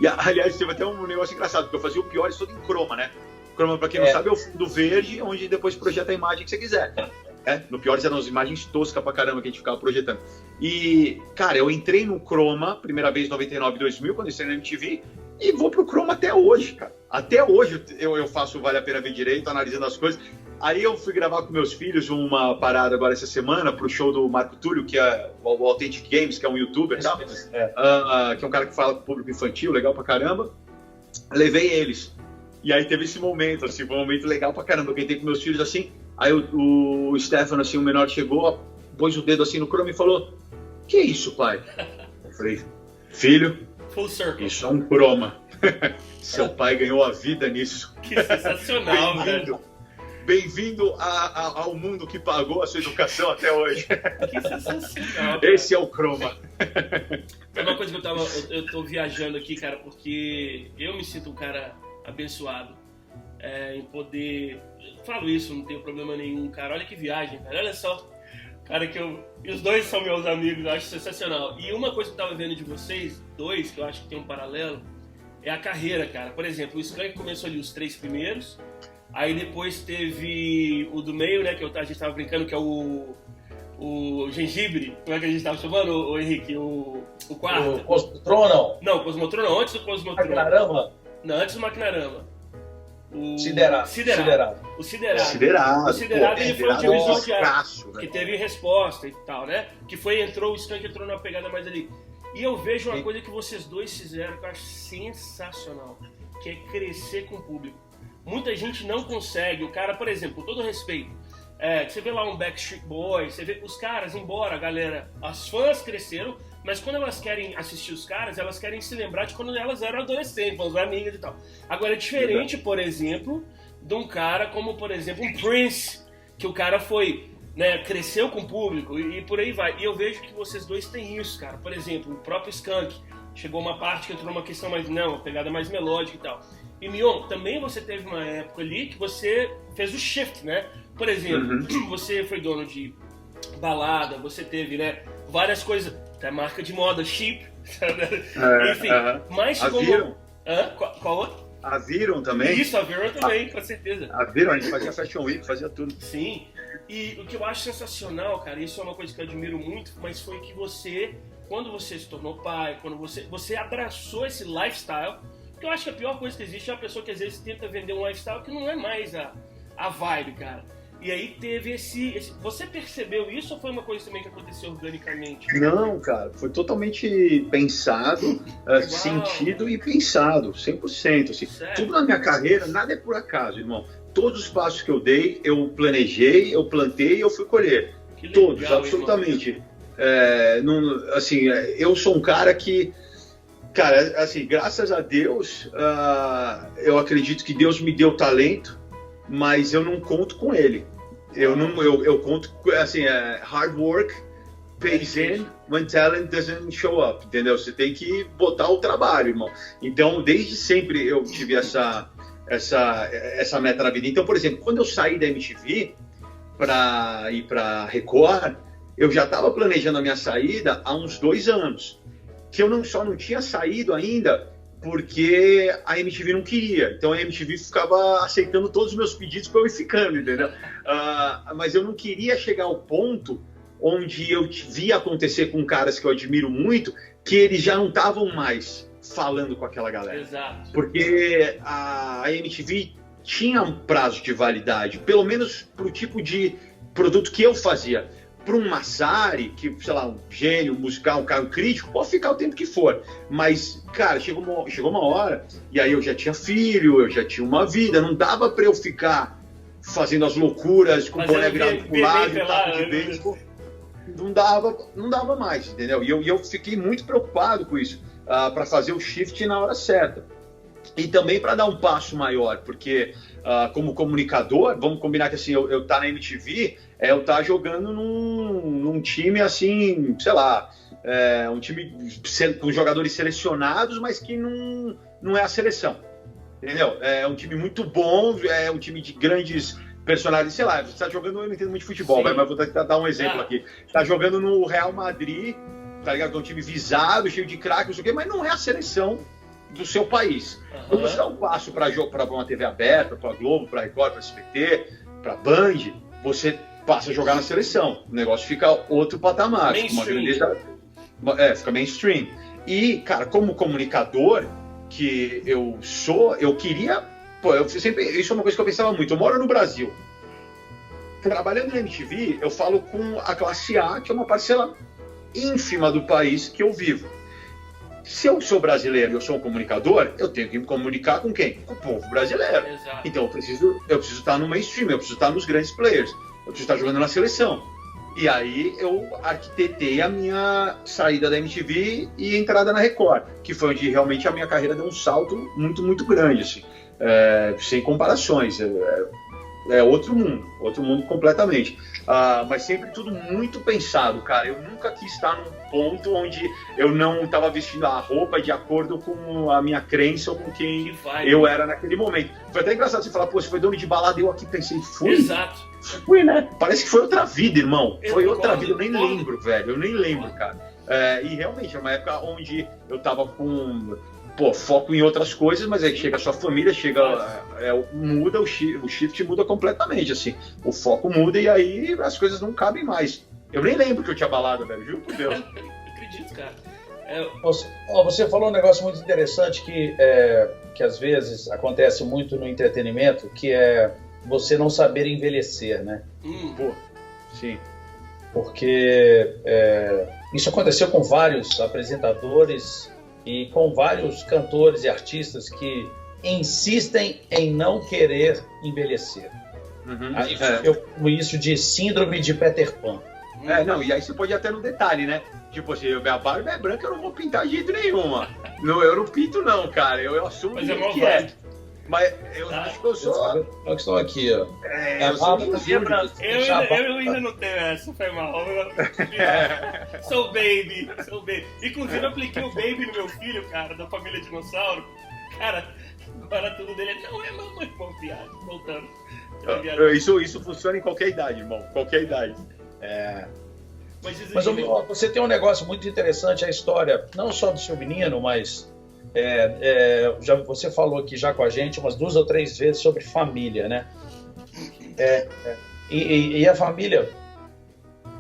S3: E, aliás, teve até um negócio engraçado, porque eu fazia o Piores todo em croma, né? Croma, pra quem não sabe, é o fundo verde, onde depois projeta a imagem que você quiser. No Piores eram as imagens toscas pra caramba que a gente ficava projetando. E, cara, eu entrei no croma, primeira vez em 99, 2000, quando eu entrei na MTV, e vou pro croma até hoje, cara. Até hoje eu faço Vale a Pena Ver Direito, analisando as coisas. Aí eu fui gravar com meus filhos uma parada agora essa semana pro show do Marco Túlio, que é o Authentic Games, que é um youtuber, tá? Que é um cara que fala com o público infantil, legal pra caramba. Levei eles. E aí teve esse momento, assim, foi um momento legal pra caramba. Eu entrei com meus filhos assim, aí o Stefano, assim, o menor, chegou, pôs o dedo assim no croma e falou: "Que é isso, pai?" Eu falei: "Filho, isso é um croma." Seu pai ganhou a vida nisso.
S1: Que sensacional, velho.
S3: Bem-vindo ao mundo que pagou a sua educação até hoje.
S1: Que sensacional.
S3: Esse é o croma.
S1: É uma coisa que eu tô viajando aqui, cara, porque eu me sinto um cara abençoado em poder... Eu falo isso, não tenho problema nenhum, cara. Olha que viagem, cara. Olha só. Cara, e os dois são meus amigos, eu acho sensacional. E uma coisa que eu tava vendo de vocês dois, que eu acho que tem um paralelo, é a carreira, cara. Por exemplo, o Skank começou ali os 3 primeiros, aí depois teve o do meio, né, que a gente tava brincando, que é o Gengibre, como é que a gente tava chamando, o Henrique? O quarto?
S2: O Cosmotron, não?
S1: Não, o Cosmotron não, antes do Cosmotron.
S2: Maquinarama?
S1: Não, antes do Maquinarama.
S2: Siderado.
S1: O Siderado.
S3: O
S1: Siderado, ele foi um divisor de área,
S3: né?
S1: que teve resposta e tal, né? Que foi, o Skank entrou numa pegada mais ali. E eu vejo uma coisa que vocês dois fizeram que eu acho sensacional, que é crescer com o público. Muita gente não consegue, o cara, por exemplo, com todo respeito, você vê lá um Backstreet Boys, você vê os caras, embora a galera, as fãs cresceram, mas quando elas querem assistir os caras, elas querem se lembrar de quando elas eram adolescentes, as amigas e tal. Agora é diferente, por exemplo, de um cara como, por exemplo, um Prince, que o cara foi, né, cresceu com o público e por aí vai. E eu vejo que vocês dois têm isso, cara. Por exemplo, o próprio Skank, chegou uma parte que entrou numa questão mais, uma pegada mais melódica e tal. E Mion, também você teve uma época ali que você fez o shift, né? Por exemplo, você foi dono de balada, você teve, né, várias coisas, até marca de moda, Chip, enfim, mas
S3: a
S1: como...
S3: Viron?
S1: Qual outro?
S3: A Viron também?
S1: Isso, a Viron também, com certeza.
S3: A Viron, a gente fazia Fashion Week, fazia tudo.
S1: Sim, e o que eu acho sensacional, cara, isso é uma coisa que eu admiro muito, mas foi que você, quando você se tornou pai, quando você abraçou esse lifestyle, Porque eu acho que a pior coisa que existe é uma pessoa que às vezes tenta vender um lifestyle que não é mais a vibe, cara. E aí teve esse... Você percebeu isso ou foi uma coisa também que aconteceu organicamente?
S3: Não, cara, foi totalmente pensado, sentido e pensado, 100%. Assim. Tudo na minha carreira, nada é por acaso, irmão. Todos os passos que eu dei, eu planejei, eu plantei e eu fui colher. Legal, todos, absolutamente. Eu sou um cara que... Cara, assim, graças a Deus, eu acredito que Deus me deu talento, mas eu não conto com ele. Eu conto, assim, hard work pays in when talent doesn't show up, entendeu? Você tem que botar o trabalho, irmão. Então, desde sempre eu tive essa meta na vida. Então, por exemplo, quando eu saí da MTV para ir para Record, eu já estava planejando a minha saída há uns 2 anos. Que eu só não tinha saído ainda porque a MTV não queria. Então a MTV ficava aceitando todos os meus pedidos para eu ir ficando, entendeu? Mas eu não queria chegar ao ponto onde eu via acontecer com caras que eu admiro muito, que eles já não estavam mais falando com aquela galera.
S1: Exato.
S3: Porque a MTV tinha um prazo de validade, pelo menos para o tipo de produto que eu fazia. Para um Massari, que, sei lá, um gênio musical, um cara crítico, pode ficar o tempo que for. Mas, cara, chegou uma hora, e aí eu já tinha filho, eu já tinha uma vida, não dava para eu ficar fazendo as loucuras com boné virado pro lado, taco de beisebol. Não dava mais, entendeu? E eu fiquei muito preocupado com isso, para fazer o shift na hora certa. E também para dar um passo maior, porque como comunicador, vamos combinar que assim, eu tá na MTV, eu tá jogando num time assim, sei lá, um time com jogadores selecionados, mas que não é a seleção, entendeu? É um time muito bom, é um time de grandes personagens, sei lá, você tá jogando, eu não entendo muito de futebol, mas vou tentar dar um exemplo aqui. Tá jogando no Real Madrid, tá ligado? É um time visado, cheio de craques, não sei o quê, mas não é a seleção do seu país. Quando você dá um passo para uma TV aberta, para Globo, para Record, para SBT, para Band, você passa a jogar na seleção. O negócio fica outro patamar. Uma grandeza, fica mainstream. E, cara, como comunicador que eu sou, eu queria... isso é uma coisa que eu pensava muito. Eu moro no Brasil. Trabalhando na MTV, eu falo com a classe A, que é uma parcela ínfima do país que eu vivo. Se eu sou brasileiro e eu sou um comunicador, eu tenho que me comunicar com quem? Com o povo brasileiro.
S1: Exato.
S3: Então eu preciso estar no mainstream, eu preciso estar nos grandes players, eu preciso estar jogando na seleção. E aí eu arquitetei a minha saída da MTV e entrada na Record, que foi onde realmente a minha carreira deu um salto muito, muito grande, assim, sem comparações. É outro mundo completamente. Mas sempre tudo muito pensado, cara. Eu nunca quis estar num ponto onde eu não estava vestindo a roupa de acordo com a minha crença ou com quem eu era naquele momento. Foi até engraçado você falar, pô, você foi dono de balada, eu aqui pensei, fui?
S1: Exato.
S3: Fui, né? Parece que foi outra vida, irmão. Foi outra vida, eu nem lembro, velho. Eu nem lembro, cara. E realmente, é uma época onde eu tava com... foco em outras coisas, mas aí chega a sua família, muda, o shift muda completamente, assim, o foco muda e aí as coisas não cabem mais. Eu nem lembro que eu tinha balada, velho, juro por Deus.
S1: Eu acredito, cara.
S2: Você falou um negócio muito interessante que às vezes acontece muito no entretenimento, que é você não saber envelhecer, né?
S3: Sim.
S2: Porque isso aconteceu com vários apresentadores e com vários cantores e artistas que insistem em não querer envelhecer. Aí eu chamo isso de síndrome de Peter Pan.
S3: E aí você pode ir até no detalhe, né? Tipo assim, minha barba é branca, eu não vou pintar de jeito nenhuma. Eu não pinto não, cara, eu assumo que é. Mas eu acho que eu sou...
S2: Eu estou aqui, ó.
S3: Eu sou branca.
S1: Eu ainda não tenho essa, foi mal. Sou baby. Inclusive, eu apliquei o baby no meu filho, cara, da família Dinossauro. Cara, agora tudo dele não é mamãe. Bom, piada, voltando.
S3: Isso funciona em qualquer idade, irmão. Qualquer idade.
S2: Mas você tem um negócio muito interessante, a história, não só do seu menino, mas... você falou aqui já com a gente umas 2 ou 3 vezes sobre família, né? E a família,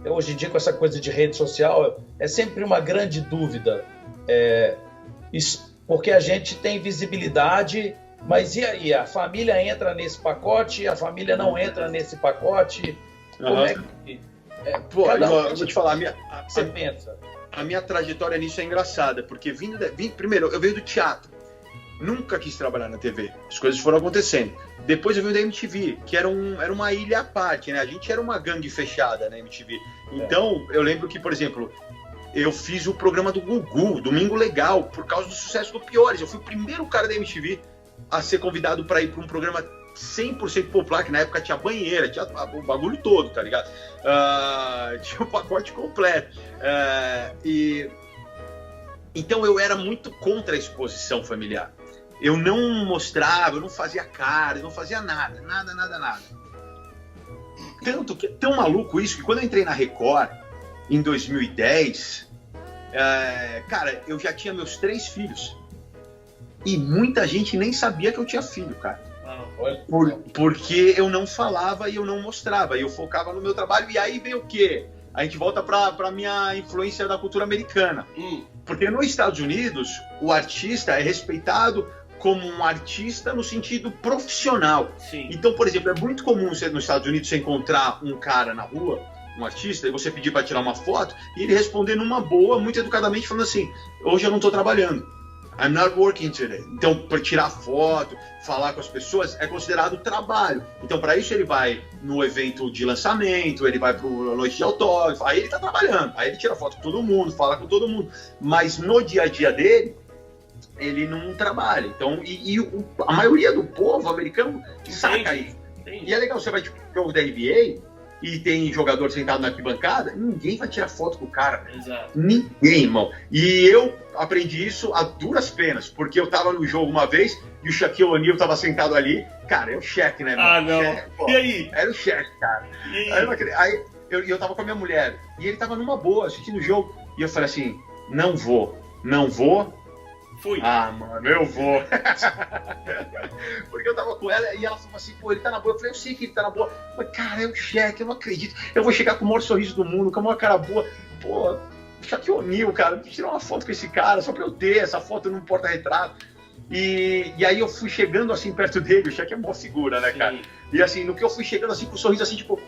S2: hoje em dia com essa coisa de rede social, é sempre uma grande dúvida. porque a gente tem visibilidade, mas e aí? A família entra nesse pacote, a família não entra nesse pacote? Como é que...
S3: Pô, eu vou te falar,
S2: você pensa?
S3: A minha trajetória nisso é engraçada, porque primeiro, eu venho do teatro. Nunca quis trabalhar na TV. As coisas foram acontecendo. Depois eu vim da MTV, que era uma ilha à parte, né? A gente era uma gangue fechada na MTV. Então, eu lembro que, por exemplo, eu fiz o programa do Gugu, Domingo Legal, por causa do sucesso do Piores. Eu fui o primeiro cara da MTV a ser convidado para ir para um programa 100% popular, que na época tinha banheira, tinha o bagulho todo, tá ligado? Tinha o pacote completo. Então eu era muito contra a exposição familiar. Eu não mostrava, eu não fazia cara, eu não fazia nada. Tanto que é tão maluco isso que quando eu entrei na Record, em 2010, cara, eu já tinha meus 3 filhos. E muita gente nem sabia que eu tinha filho, cara. Porque eu não falava e eu não mostrava. Eu focava no meu trabalho. E aí veio o quê? A gente volta pra minha influência da cultura americana. Porque nos Estados Unidos, o artista é respeitado como um artista no sentido profissional.
S1: Sim.
S3: Então, por exemplo, é muito comum nos Estados Unidos você encontrar um cara na rua, um artista, e você pedir para tirar uma foto, e ele responder numa boa, muito educadamente, falando assim: hoje eu não estou trabalhando. I'm not working today. Então, para tirar foto, falar com as pessoas, é considerado trabalho. Então, para isso, ele vai no evento de lançamento, ele vai para a noite de autógrafo, aí ele está trabalhando, aí ele tira foto com todo mundo, fala com todo mundo. Mas no dia a dia dele, ele não trabalha. Então, a maioria do povo americano saca isso. E é legal, você vai de jogo da NBA e tem jogador sentado na arquibancada, ninguém vai tirar foto com o cara.
S1: Exato.
S3: Ninguém, irmão. E eu aprendi isso a duras penas, porque eu tava no jogo uma vez e o Shaquille O'Neal tava sentado ali. Cara, é o Shaq, né, irmão?
S1: Não.
S3: Shaq,
S1: E aí?
S3: Era o Shaq, cara. Aí eu tava com a minha mulher e ele tava numa boa, assistindo o jogo. E eu falei assim: não vou.
S1: Fui.
S3: Mano, eu vou. Porque eu tava com ela e ela falou assim: pô, ele tá na boa. Eu falei: eu sei que ele tá na boa. Eu falei: cara, é o Shaq, eu não acredito. Eu vou chegar com o maior sorriso do mundo, com a maior cara boa. Pô, Shaquille O'Neal, cara, vou tirar uma foto com esse cara, só pra eu ter essa foto num porta-retrato. E aí eu fui chegando assim perto dele, o Shaq é uma figura, né, cara? Sim. E assim, no que eu fui chegando assim com o sorriso assim, tipo,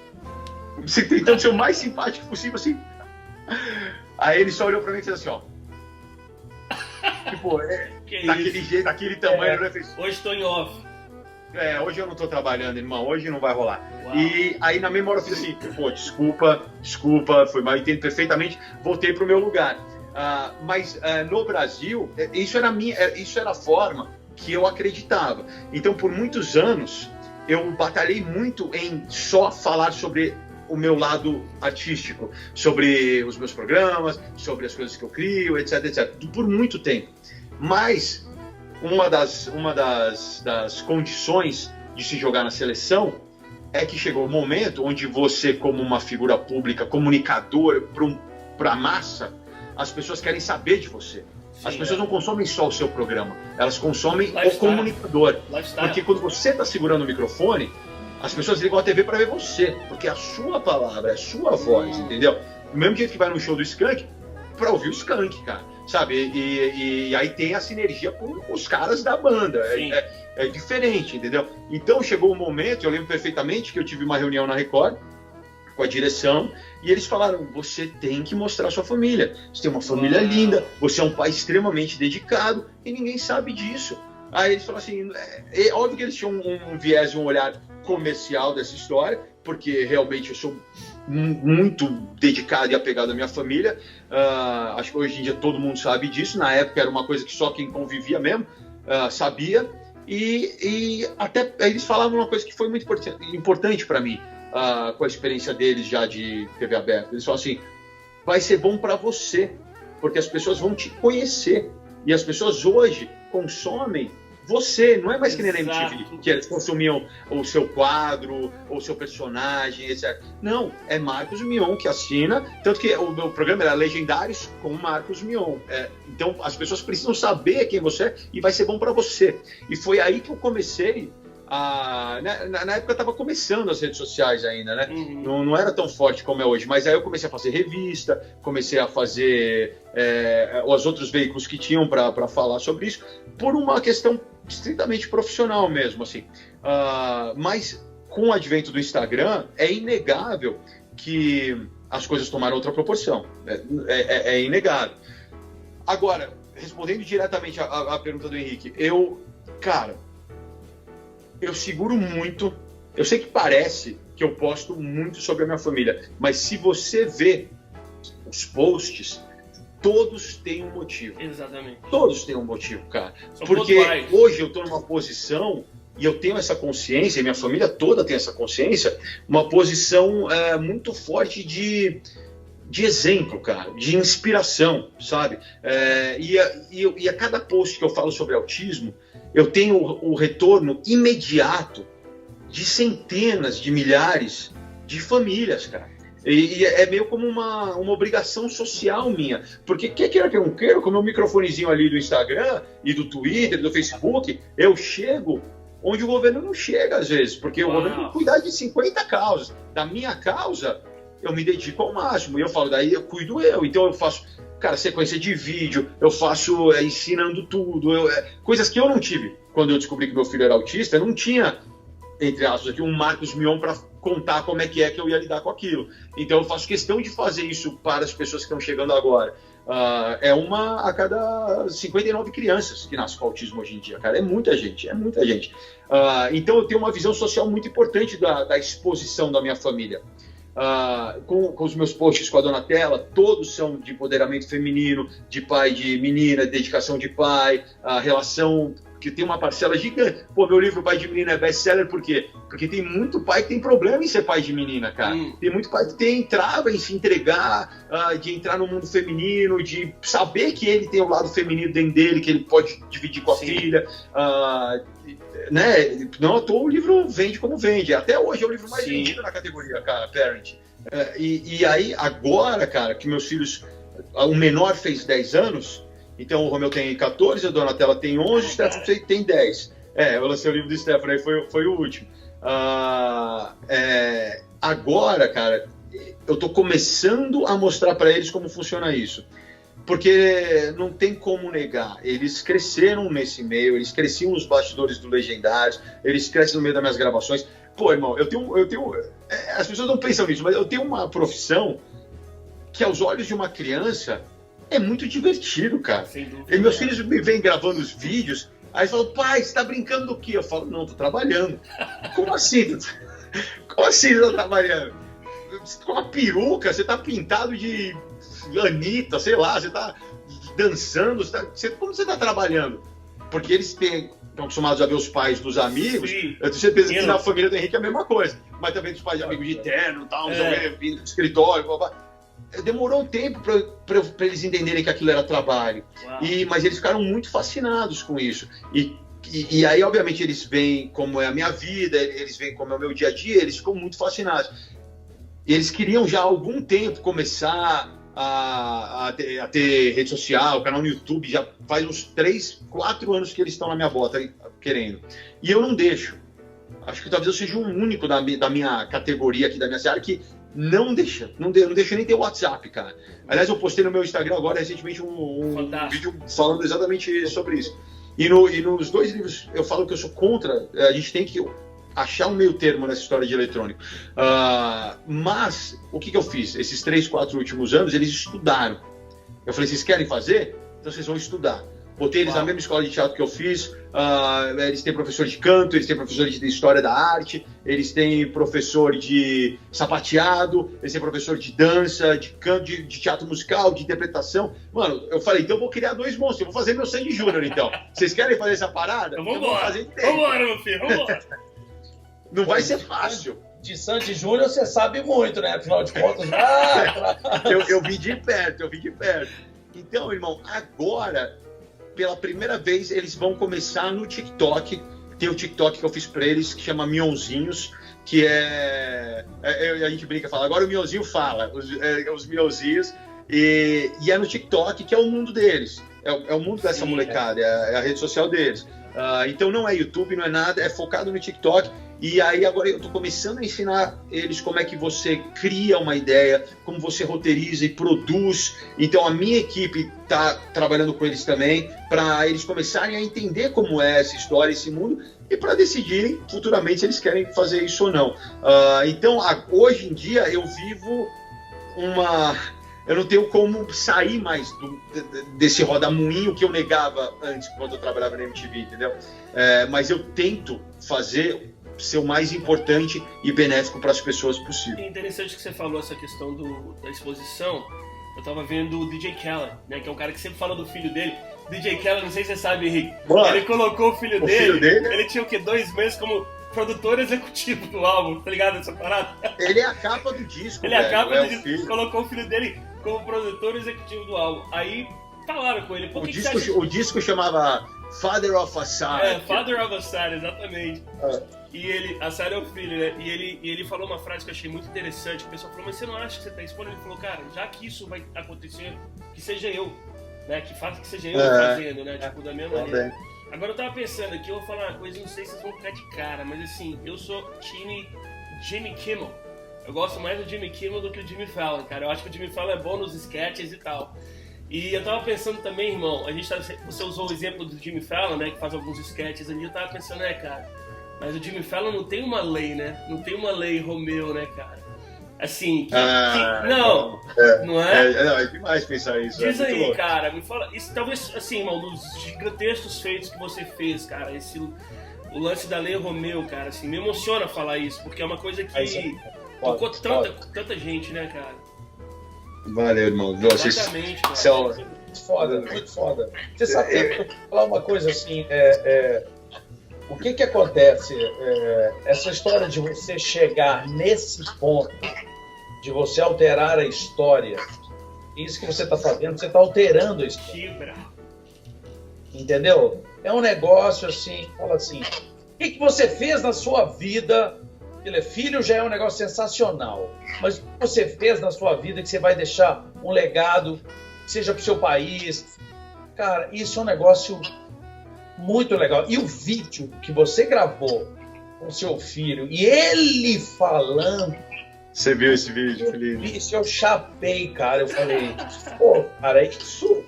S3: tentando ser o mais simpático possível, assim. Aí ele só olhou pra mim e fez assim, ó. Tipo, daquele jeito, daquele tamanho, né?
S1: Hoje tô em off.
S3: Hoje eu não tô trabalhando, irmão, hoje não vai rolar.
S1: Uau.
S3: E aí na mesma hora eu fiz assim, pô, desculpa, foi mal, entendo perfeitamente, voltei pro meu lugar. Mas no Brasil, isso era a forma que eu acreditava. Então, por muitos anos, eu batalhei muito em só falar sobre o meu lado artístico, sobre os meus programas, sobre as coisas que eu crio, etc, etc. Por muito tempo. Mas uma das condições de se jogar na seleção é que chegou o momento onde você, como uma figura pública, comunicador para a massa, as pessoas querem saber de você. Sim, as pessoas não consomem só o seu programa, elas consomem o comunicador. Porque quando você está segurando o microfone, as pessoas ligam a TV para ver você, porque é a sua palavra, é a sua voz, entendeu? Do mesmo jeito que vai no show do Skank, para ouvir o Skank, cara, sabe? E aí tem a sinergia com os caras da banda, é diferente, entendeu? Então chegou um momento, eu lembro perfeitamente que eu tive uma reunião na Record com a direção e eles falaram: você tem que mostrar a sua família, você tem uma família linda, você é um pai extremamente dedicado e ninguém sabe disso. Aí eles falaram assim, óbvio que eles tinham um viés, um olhar comercial dessa história, porque realmente eu sou muito dedicado e apegado à minha família. Acho que hoje em dia todo mundo sabe disso. Na época era uma coisa que só quem convivia mesmo sabia. E até eles falavam uma coisa que foi muito importante para mim, com a experiência deles já de TV aberta. Eles falavam assim: vai ser bom para você, porque as pessoas vão te conhecer. E as pessoas hoje consomem você, não é mais que nem na MTV, que eles consumiam o seu quadro, ou o seu personagem, etc. Não, é Marcos Mion que assina, tanto que o meu programa era Legendários com Marcos Mion. Então as pessoas precisam saber quem você é e vai ser bom para você. E foi aí que eu comecei Na época estava começando as redes sociais ainda, né? Não era tão forte como é hoje, mas aí eu comecei a fazer revista, comecei a fazer os outros veículos que tinham para falar sobre isso, por uma questão estritamente profissional mesmo, assim. Mas com o advento do Instagram, é inegável que as coisas tomaram outra proporção. É inegável. Agora, respondendo diretamente à pergunta do Henrique, eu seguro muito. Eu sei que parece que eu posto muito sobre a minha família, mas se você vê os posts, todos têm um motivo.
S1: Exatamente.
S3: Todos têm um motivo, cara.
S1: São
S3: porque hoje eu estou numa posição, e eu tenho essa consciência, e minha família toda tem essa consciência, uma posição muito forte de exemplo, cara, de inspiração, sabe? E a cada post que eu falo sobre autismo, eu tenho o retorno imediato de centenas de milhares de famílias, cara. E é meio como uma obrigação social minha. Porque quer queira que eu não queira, com o meu microfonezinho ali do Instagram e do Twitter, do Facebook, eu chego onde o governo não chega às vezes. Porque o governo tem que cuidar de 50 causas. Da minha causa, eu me dedico ao máximo. E eu falo, daí eu cuido eu. Então eu faço, cara, sequência de vídeo, eu faço ensinando tudo. Coisas que eu não tive. Quando eu descobri que meu filho era autista, eu não tinha, entre aspas, aqui, um Marcos Mion para contar como é que eu ia lidar com aquilo. Então eu faço questão de fazer isso para as pessoas que estão chegando agora. É uma a cada 59 crianças que nascem com autismo hoje em dia, cara. É muita gente, é muita gente. Então eu tenho uma visão social muito importante da exposição da minha família. Com os meus posts com a Donatella, todos são de empoderamento feminino, de pai, de menina, dedicação de pai, a relação que tem uma parcela gigante. Pô, meu livro Pai de Menina é best-seller, por quê? Porque tem muito pai que tem problema em ser pai de menina, cara. Tem muito pai que tem trava em se entregar, de entrar no mundo feminino, de saber que ele tem o lado feminino dentro dele, que ele pode dividir com a filha. Né? Não à toa o livro vende como vende. Até hoje é o livro mais vendido na categoria, cara, Parent. E aí, agora, cara, que meus filhos... O menor fez 10 anos... Então o Romeu tem 14, a Donatella tem 11, o Stefano tem 10. Eu lancei o livro do Stefano, aí foi o último. Agora, cara, eu tô começando a mostrar para eles como funciona isso. Porque não tem como negar. Eles cresceram nesse meio, eles cresciam nos bastidores do Legendários, eles crescem no meio das minhas gravações. Pô, irmão, eu tenho as pessoas não pensam nisso, mas eu tenho uma profissão que aos olhos de uma criança... É muito divertido, cara. E meus filhos me vêm gravando os vídeos, aí falam, pai, você tá brincando do quê? Eu falo, não, tô trabalhando. Como assim? Como assim você tá trabalhando? Você tá com uma peruca, você tá pintado de Anitta, sei lá, você tá dançando, como você tá trabalhando? Porque eles estão acostumados a ver os pais dos amigos. Sim. Eu tenho certeza que na família do Henrique é a mesma coisa. Mas também dos pais de amigos de terno, tal, vindo do escritório, blá, blá. Demorou um tempo para eles entenderem que aquilo era trabalho. Mas eles ficaram muito fascinados com isso. E aí, obviamente, eles veem como é a minha vida, eles veem como é o meu dia a dia, eles ficam muito fascinados. Eles queriam já há algum tempo começar a ter rede social, canal no YouTube, já faz uns 3, 4 anos que eles estão na minha bota querendo. E eu não deixo. Acho que talvez eu seja o único da minha categoria aqui, da minha seara, que não deixa nem ter WhatsApp, cara. Aliás, eu postei no meu Instagram agora recentemente um vídeo falando exatamente sobre isso. E nos 2 livros eu falo que eu sou contra, a gente tem que achar um meio termo nessa história de eletrônico. Mas, o que eu fiz? Esses 3, 4 últimos anos, eles estudaram. Eu falei, vocês querem fazer? Então vocês vão estudar. Botei eles na mesma escola de teatro que eu fiz, eles têm professor de canto, eles têm professor de história da arte, eles têm professor de sapateado, eles têm professor de dança, de canto, de teatro musical, de interpretação. Mano, eu falei, então eu vou criar 2 monstros, eu vou fazer meu Sandy Júnior, então. Vocês querem fazer essa parada?
S1: Então vambora, vambora, meu filho, vambora.
S3: Não vai ser fácil.
S2: De Sandy Júnior você sabe muito, né? Afinal de contas,
S3: eu vi de perto. Então, irmão, agora... Pela primeira vez, eles vão começar no TikTok. Tem o TikTok que eu fiz pra eles, que chama Mionzinhos, que a gente brinca, fala, agora o Mionzinho fala, os Mionzinhos, e é no TikTok, que é o mundo deles. É o mundo dessa molecada, é a rede social deles. Então não é YouTube, não é nada, é focado no TikTok. E aí agora eu estou começando a ensinar eles como é que você cria uma ideia, como você roteiriza e produz. Então a minha equipe está trabalhando com eles também, para eles começarem a entender como é essa história, esse mundo, e para decidirem futuramente se eles querem fazer isso ou não. Então hoje em dia eu vivo eu não tenho como sair mais desse rodamuinho que eu negava antes, quando eu trabalhava na MTV, entendeu? Mas eu tento ser o mais importante e benéfico para as pessoas possível.
S1: É interessante que você falou essa questão da exposição. Eu tava vendo o DJ Khaled, né, que é um cara que sempre fala do filho dele. DJ Khaled, não sei se você sabe, Henrique, ele colocou o filho dele, ele tinha o quê? 2 meses como produtor executivo do álbum, tá ligado essa parada?
S3: Ele é a capa do disco,
S1: ele é a capa do disco, colocou o filho dele como produtor executivo do álbum. Aí falaram com ele,
S3: o disco chamava Father of Assad.
S1: Father of Assad, exatamente. E Assad é o filho, né? E ele falou uma frase que eu achei muito interessante. O pessoal falou, mas você não acha que você tá expondo? Ele falou, cara, já que isso vai acontecer, que seja eu, né? Que seja eu fazendo, né? Tipo, da minha maneira. Agora eu tava pensando aqui, eu vou falar uma coisa, não sei se vocês vão ficar de cara, mas assim, eu sou time Jimmy Kimmel. Eu gosto mais do Jimmy Kimmel do que o Jimmy Fallon, cara. Eu acho que o Jimmy Fallon é bom nos sketches e tal. E eu tava pensando também, irmão, você usou o exemplo do Jimmy Fallon, né, que faz alguns sketches ali, eu tava pensando, cara, mas o Jimmy Fallon não tem uma lei, né? Não tem uma lei Romeu, né, cara? Assim, não é?
S3: Não, é demais pensar isso.
S1: Diz aí, cara, me fala, isso talvez, assim, irmão, dos gigantescos feitos que você fez, cara, o lance da lei Romeu, cara, assim, me emociona falar isso, porque é uma coisa que tocou tanta gente, né, cara?
S3: Valeu, irmão.
S1: Exatamente, cara.
S2: Muito foda, muito foda. Você sabe, eu vou falar uma coisa assim, o que acontece? Essa história de você chegar nesse ponto, de você alterar a história, isso que você está fazendo, você está alterando a história. Entendeu? É um negócio assim, fala assim, o que você fez na sua vida? Filho já é um negócio sensacional, mas o que você fez na sua vida que você vai deixar um legado, seja para o seu país? Cara, isso é um negócio muito legal. E o vídeo que você gravou com seu filho, e ele falando...
S3: Você viu esse vídeo, Felipe?
S2: Isso, eu chapei, cara. Eu falei, cara, isso...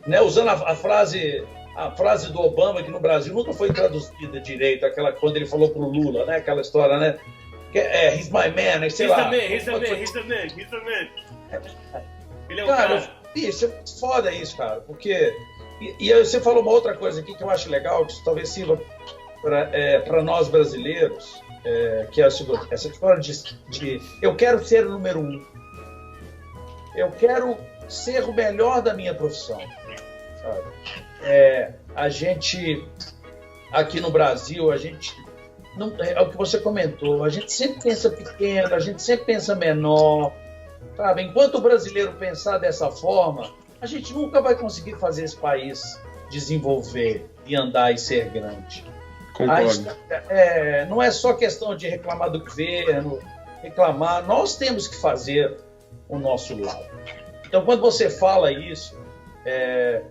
S2: Né, usando a frase do Obama, que no Brasil nunca foi traduzida direito, aquela quando ele falou pro Lula, né? Aquela história, né? He's my man, sei lá.
S1: He's the man. Ele é o
S2: cara. Isso é foda isso, cara, porque... E aí você falou uma outra coisa aqui que eu acho legal, que talvez sirva para nós brasileiros, que é essa história de eu quero ser o número 1. Eu quero ser o melhor da minha profissão. Sabe? A gente, aqui no Brasil, não, é o que você comentou, a gente sempre pensa pequeno, a gente sempre pensa menor. Sabe? Enquanto o brasileiro pensar dessa forma, a gente nunca vai conseguir fazer esse país desenvolver e andar e ser grande.
S3: Concordo.
S2: Não é só questão de reclamar do governo, nós temos que fazer o nosso lado. Então, quando você fala isso,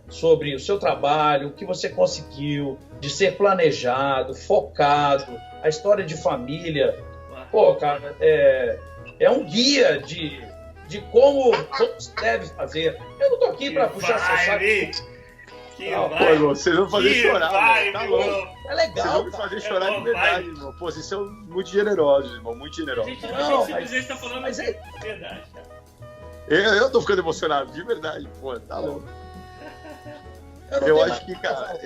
S2: sobre o seu trabalho, o que você conseguiu, de ser planejado, focado, a história de família, cara, é um guia de como se deve fazer. Eu não tô aqui para puxar seu saco.
S3: Vocês vão fazer chorar, tá louco.
S2: É legal.
S3: Vocês vão me fazer chorar de verdade, irmão. Pô, vocês são muito generosos, irmão, muito generosos.
S1: A gente simplesmente tá falando a verdade, cara.
S3: Eu tô ficando emocionado, de verdade, pô, tá louco. Eu acho que, cara,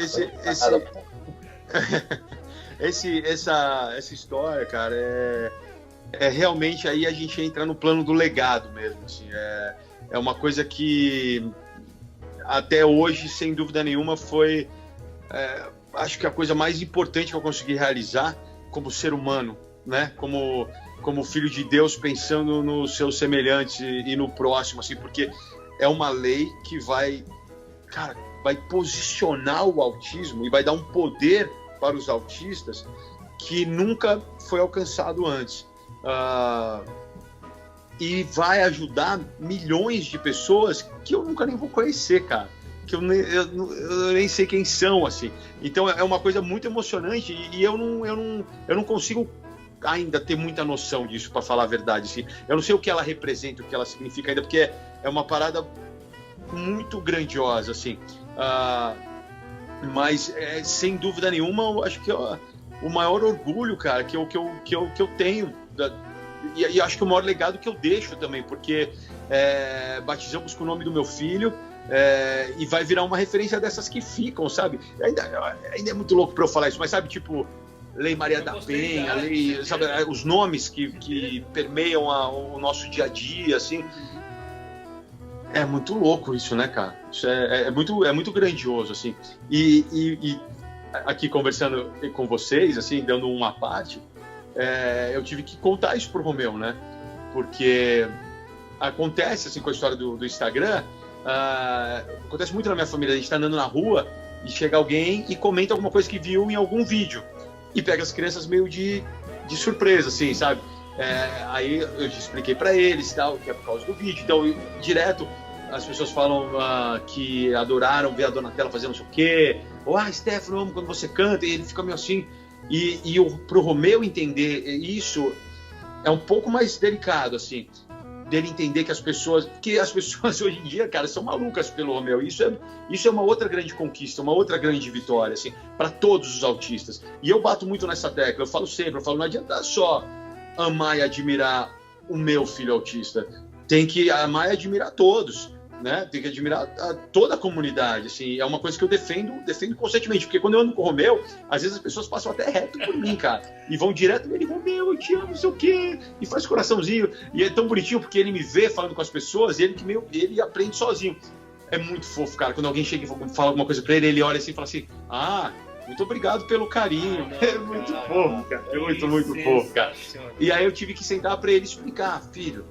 S3: essa história, cara, realmente aí a gente entra no plano do legado mesmo, assim, é uma coisa que até hoje, sem dúvida nenhuma, foi acho que a coisa mais importante que eu consegui realizar como ser humano, né, como filho de Deus, pensando nos seus semelhantes e no próximo, assim, porque é uma lei que vai posicionar o autismo e vai dar um poder para os autistas que nunca foi alcançado antes. E vai ajudar milhões de pessoas que eu nunca nem vou conhecer, cara. que eu nem sei quem são, assim. Então é uma coisa muito emocionante e eu não consigo ainda ter muita noção disso, para falar a verdade, assim. Eu não sei o que ela representa, o que ela significa ainda, porque é uma parada muito grandiosa, assim. Mas sem dúvida nenhuma, eu acho que o maior orgulho, cara, que eu tenho, e acho que o maior legado que eu deixo também, porque batizamos com o nome do meu filho, e vai virar uma referência dessas que ficam, sabe? Ainda é muito louco pra eu falar isso, mas sabe, tipo, Lei Maria da Penha, sabe, os nomes que permeiam o nosso dia a dia, assim. É muito louco isso, né, cara? Isso é muito grandioso, assim. E aqui conversando com vocês, assim, dando uma parte, eu tive que contar isso pro Romeu, né? Porque acontece, assim, com a história do Instagram, acontece muito na minha família. A gente tá andando na rua e chega alguém e comenta alguma coisa que viu em algum vídeo e pega as crianças meio de surpresa, assim, sabe? Aí eu expliquei para eles, tal, que é por causa do vídeo. Então, direto, as pessoas falam que adoraram ver a Donatella fazendo não sei o quê. Ou, Stefano, eu amo quando você canta. E ele fica meio assim. E pro Romeu entender isso é um pouco mais delicado, assim. Dele entender que as pessoas hoje em dia, cara, são malucas pelo Romeu. Isso é uma outra grande conquista, uma outra grande vitória, assim, para todos os autistas. E eu bato muito nessa tecla. Eu falo sempre, não adianta só amar e admirar o meu filho autista. Tem que amar e admirar todos, né? Tem que admirar toda a comunidade, assim. É uma coisa que eu defendo constantemente, porque quando eu ando com o Romeu, às vezes as pessoas passam até reto por mim, cara, e vão direto nele, Romeu, eu te amo, não sei o quê, e faz coraçãozinho, e é tão bonitinho porque ele me vê falando com as pessoas e ele aprende sozinho. É muito fofo, cara, quando alguém chega e fala alguma coisa pra ele, ele olha assim e fala assim, muito obrigado pelo carinho. É muito fofo, cara. É muito fofo, cara. E aí eu tive que sentar para ele explicar, filho.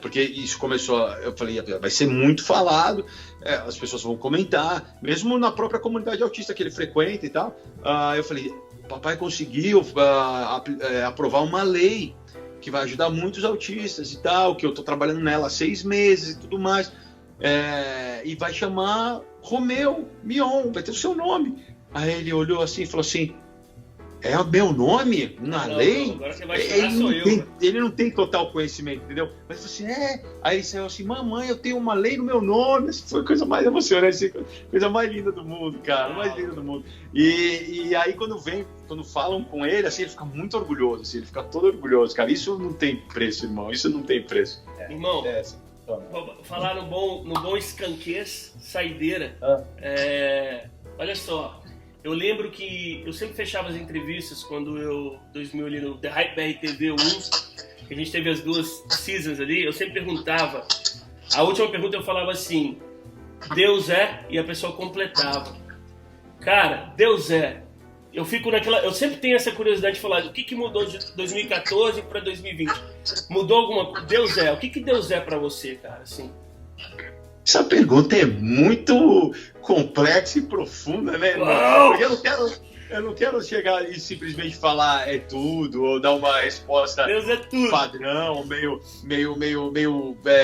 S3: Porque isso começou, eu falei, vai ser muito falado, as pessoas vão comentar, mesmo na própria comunidade autista que ele frequenta e tal. Eu falei, papai conseguiu aprovar uma lei que vai ajudar muitos autistas e tal, que eu tô trabalhando nela há 6 meses e tudo mais. E vai chamar Romeu Mion, vai ter o seu nome. Aí ele olhou assim e falou assim, é o meu nome na lei?
S1: Agora você vai chamar, sou eu.
S3: Ele não tem total conhecimento, entendeu? Mas assim, Aí ele saiu assim, mamãe, eu tenho uma lei no meu nome. Essa foi a coisa mais emocionante, coisa mais linda do mundo, cara, mais linda do mundo. E aí quando falam com ele, assim, ele fica muito orgulhoso, assim, ele fica todo orgulhoso, cara. Isso não tem preço, irmão, isso não tem preço.
S1: Irmão, vou falar no bom escanquês, saideira. Olha só, eu lembro que eu sempre fechava as entrevistas quando 2000 ali no The Hype BR-TV 1, que a gente teve as 2 seasons ali, eu sempre perguntava, a última pergunta eu falava assim, Deus é, e a pessoa completava. Cara, Deus é. Eu eu sempre tenho essa curiosidade de falar, o que mudou de 2014 para 2020? Mudou alguma coisa? Deus é. O que Deus é para você, cara, assim?
S3: Essa pergunta é muito complexa e profunda, né, irmão? Porque eu não quero chegar e simplesmente falar é tudo, ou dar uma resposta
S1: Deus é tudo.
S3: Padrão, meio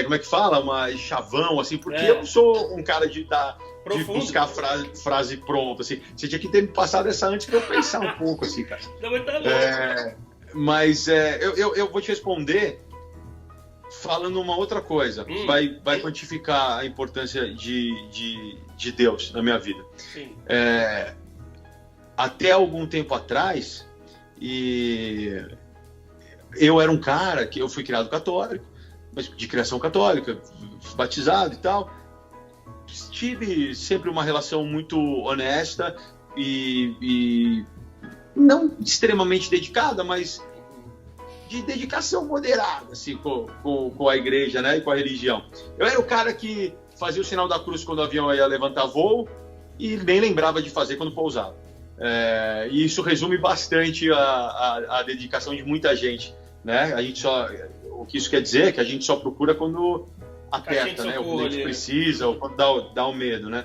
S3: como é que fala? Uma chavão, assim, porque eu sou um cara de buscar frase pronta, assim. Você tinha que ter me passado essa antes pra eu pensar um pouco, assim, cara.
S1: Não, mas tá louco.
S3: Mas eu vou te responder falando uma outra coisa, vai quantificar a importância de Deus na minha vida.
S1: Sim.
S3: Até algum tempo atrás, eu era um cara que eu fui criado católico, mas de criação católica, batizado e tal. Tive sempre uma relação muito honesta e não extremamente dedicada, mas de dedicação moderada, assim, com a igreja, né, e com a religião. Eu era o cara que fazia o sinal da cruz quando o avião ia levantar voo e nem lembrava de fazer quando pousava. E isso resume bastante a dedicação de muita gente, né? O que isso quer dizer é que a gente só procura quando aperta, né? Ou quando a gente precisa, ou quando dá o medo, né?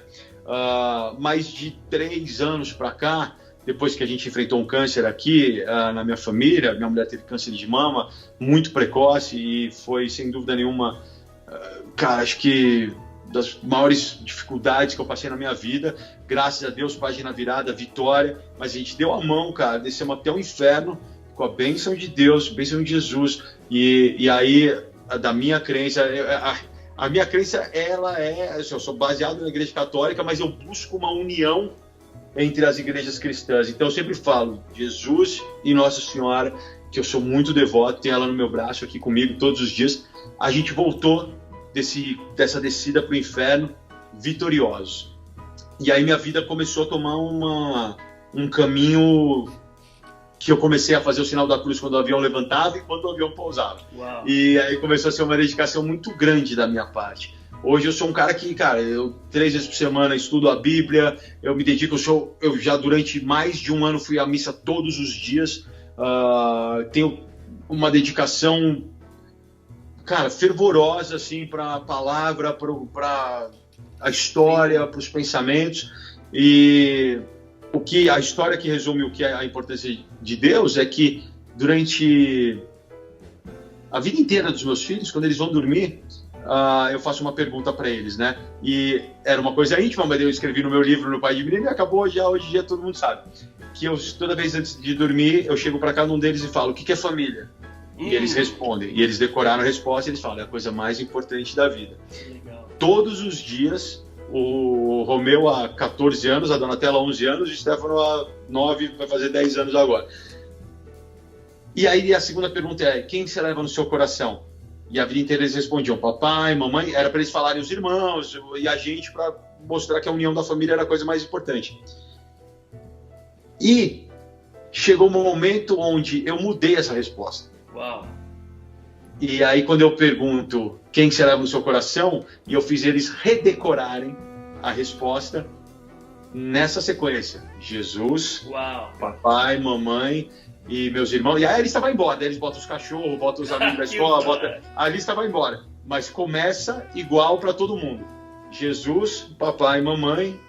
S3: Mas de 3 anos para cá, depois que a gente enfrentou um câncer aqui na minha família, minha mulher teve câncer de mama muito precoce e foi, sem dúvida nenhuma, cara, acho que das maiores dificuldades que eu passei na minha vida. Graças a Deus, página virada, vitória. Mas a gente deu a mão, cara, descemos até o inferno com a bênção de Deus, bênção de Jesus. E aí, da minha crença, a minha crença, ela é... Assim, eu sou baseado na Igreja Católica, mas eu busco uma união entre as igrejas cristãs. Então eu sempre falo, Jesus e Nossa Senhora, que eu sou muito devoto, tenho ela no meu braço aqui comigo todos os dias. A gente voltou dessa descida para o inferno vitoriosos. E aí minha vida começou a tomar um caminho que eu comecei a fazer o sinal da cruz quando o avião levantava e quando o avião pousava.
S1: Uau.
S3: E aí começou a ser uma dedicação muito grande da minha parte. Hoje eu sou um cara que, cara, eu 3 vezes por semana estudo a Bíblia, eu me dedico, eu já durante mais de um ano fui à missa todos os dias, tenho uma dedicação, cara, fervorosa, assim, para a palavra, para a história, para os pensamentos. E a história que resume o que é a importância de Deus é que durante a vida inteira dos meus filhos, quando eles vão dormir, eu faço uma pergunta para eles, né? E era uma coisa íntima, mas eu escrevi no meu livro, no Pai de Menino, e acabou já, hoje em dia todo mundo sabe. Que toda vez antes de dormir, eu chego para cada um deles e falo, o que é família? E eles respondem, e eles decoraram a resposta, e eles falam, é a coisa mais importante da vida.
S1: Legal.
S3: Todos os dias, o Romeu há 14 anos, a Donatella há 11 anos, e o Stefano há 9, vai fazer 10 anos agora. E aí a segunda pergunta é, quem você leva no seu coração? E a vida inteira eles respondiam, papai, mamãe, era para eles falarem os irmãos e a gente, para mostrar que a união da família era a coisa mais importante. E chegou um momento onde eu mudei essa resposta.
S1: Uau.
S3: E aí quando eu pergunto quem você leva no seu coração, e eu fiz eles redecorarem a resposta nessa sequência. Jesus,
S1: Uau.
S3: papai, mamãe e meus irmãos. E aí a lista vai embora. Daí eles botam os cachorros, botam os amigos da escola, a lista vai embora. Mas começa igual para todo mundo. Jesus, papai, mamãe,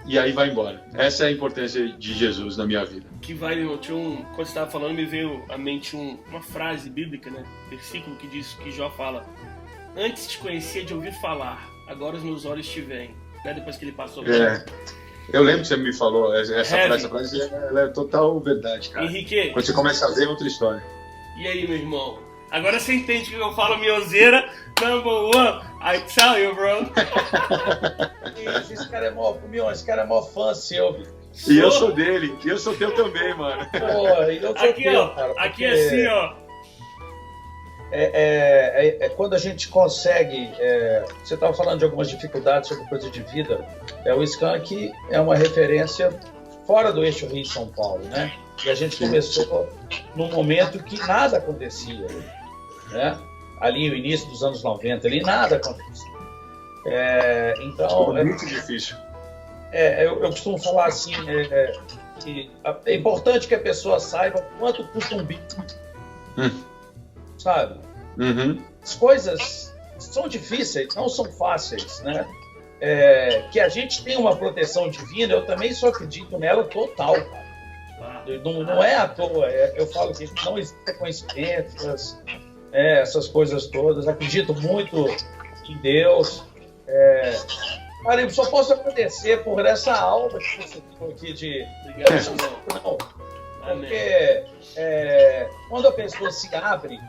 S3: e aí vai embora. Essa é a importância de Jesus na minha vida. Que
S1: vai, meu, quando você estava falando, me veio à mente uma frase bíblica, né? Versículo que diz que Jó fala: antes te conhecia de ouvir falar, agora os meus olhos te veem. Né? Depois que ele passou por
S3: Eu lembro que você me falou, essa frase ela é total verdade, cara.
S1: Henrique,
S3: quando você começa a ver, é outra história.
S1: E aí, meu irmão? Agora você entende que eu falo mioseira, number one, I tell you, bro.
S2: Esse cara é mó fã seu.
S3: E eu sou dele, e eu sou teu também, mano.
S2: Pô, eu sou
S1: aqui,
S2: teu,
S1: ó,
S2: cara.
S1: aqui é assim, ó.
S2: Quando a gente consegue... você estava falando de algumas dificuldades sobre coisa de vida. O Skank é uma referência fora do eixo Rio e São Paulo, né? E a gente começou num momento que nada acontecia, né? Ali no início dos anos 90, ali nada acontecia. Então...
S3: muito difícil.
S2: Eu costumo falar assim, que é importante que a pessoa saiba quanto custa um bico. Sabe?
S3: Uhum.
S2: As coisas são difíceis, não são fáceis, né? Que a gente tem uma proteção divina, eu também só acredito nela total, cara. Não é à toa, eu falo que não existem coincidências, essas coisas todas, acredito muito em Deus. Cara, eu só posso agradecer por essa aula que você deu aqui de... Obrigado, porque quando a pessoa se abre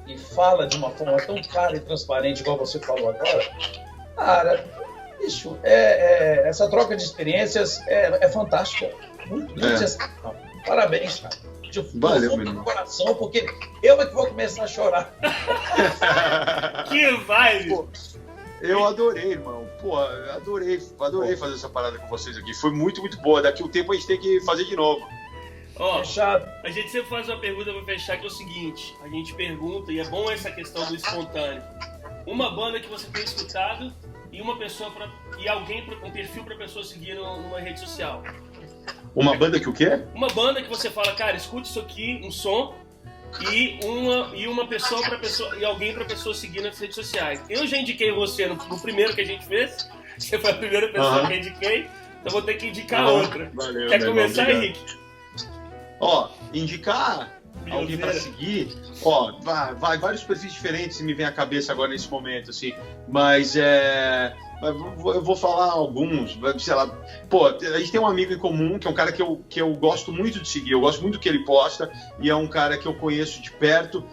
S2: e fala de uma forma tão clara e transparente, igual você falou agora, cara, bicho, essa troca de experiências é fantástica. Muito sensacional. Parabéns, cara.
S3: Valeu, meu irmão.
S2: Coração, porque eu é que vou começar a chorar.
S1: Que vibe!
S3: Pô, eu adorei, irmão. Pô, adorei fazer essa parada com vocês aqui. Foi muito, muito boa. Daqui a um tempo a gente tem que fazer de novo.
S1: Ó,
S2: fechado.
S1: A gente sempre faz uma pergunta pra fechar, que é o seguinte: a gente pergunta, e é bom essa questão do espontâneo, uma banda que você tem escutado e uma pessoa e alguém, um perfil pra pessoa seguir numa rede social.
S3: Uma banda que o quê?
S1: Uma banda que você fala, cara, escute isso aqui, um som, e uma pessoa pra pessoa, e alguém pra pessoa seguir nas redes sociais. Eu já indiquei você no primeiro que a gente fez, você foi a primeira pessoa que eu indiquei, então vou ter que indicar outra.
S3: Valeu,
S1: quer começar, Henrique?
S3: Ó, indicar alguém para seguir, vai vários perfis diferentes me vem à cabeça agora nesse momento, assim, mas mas eu vou falar alguns, sei lá. Pô, a gente tem um amigo em comum, que é um cara que eu gosto muito de seguir, eu gosto muito do que ele posta, e é um cara que eu conheço de perto,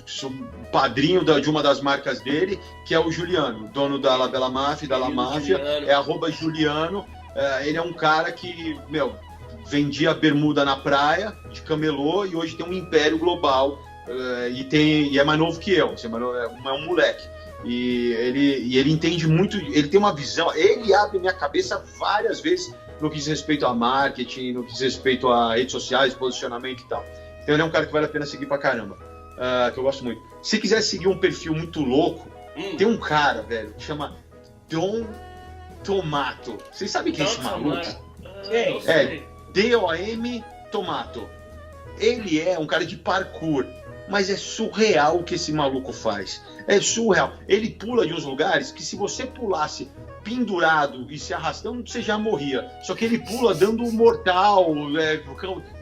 S3: sou padrinho de uma das marcas dele, que é o Juliano, dono da Labela Máfia, da La Máfia, é @Juliano. Ele é um cara que, vendia bermuda na praia, de camelô, e hoje tem um império global, e é mais novo que eu, é um moleque. E ele entende muito, ele tem uma visão, ele abre minha cabeça várias vezes no que diz respeito a marketing, no que diz respeito a redes sociais, posicionamento e tal. Então ele é um cara que vale a pena seguir pra caramba, que eu gosto muito. Se quiser seguir um perfil muito louco, tem um cara, velho, que chama Dom Tomato. Vocês sabem quem é esse maluco? DOM Tomato. Ele é um cara de parkour, mas é surreal o que esse maluco faz. É surreal. Ele pula de uns lugares que, se você pulasse pendurado e se arrastando, você já morria. Só que ele pula dando um mortal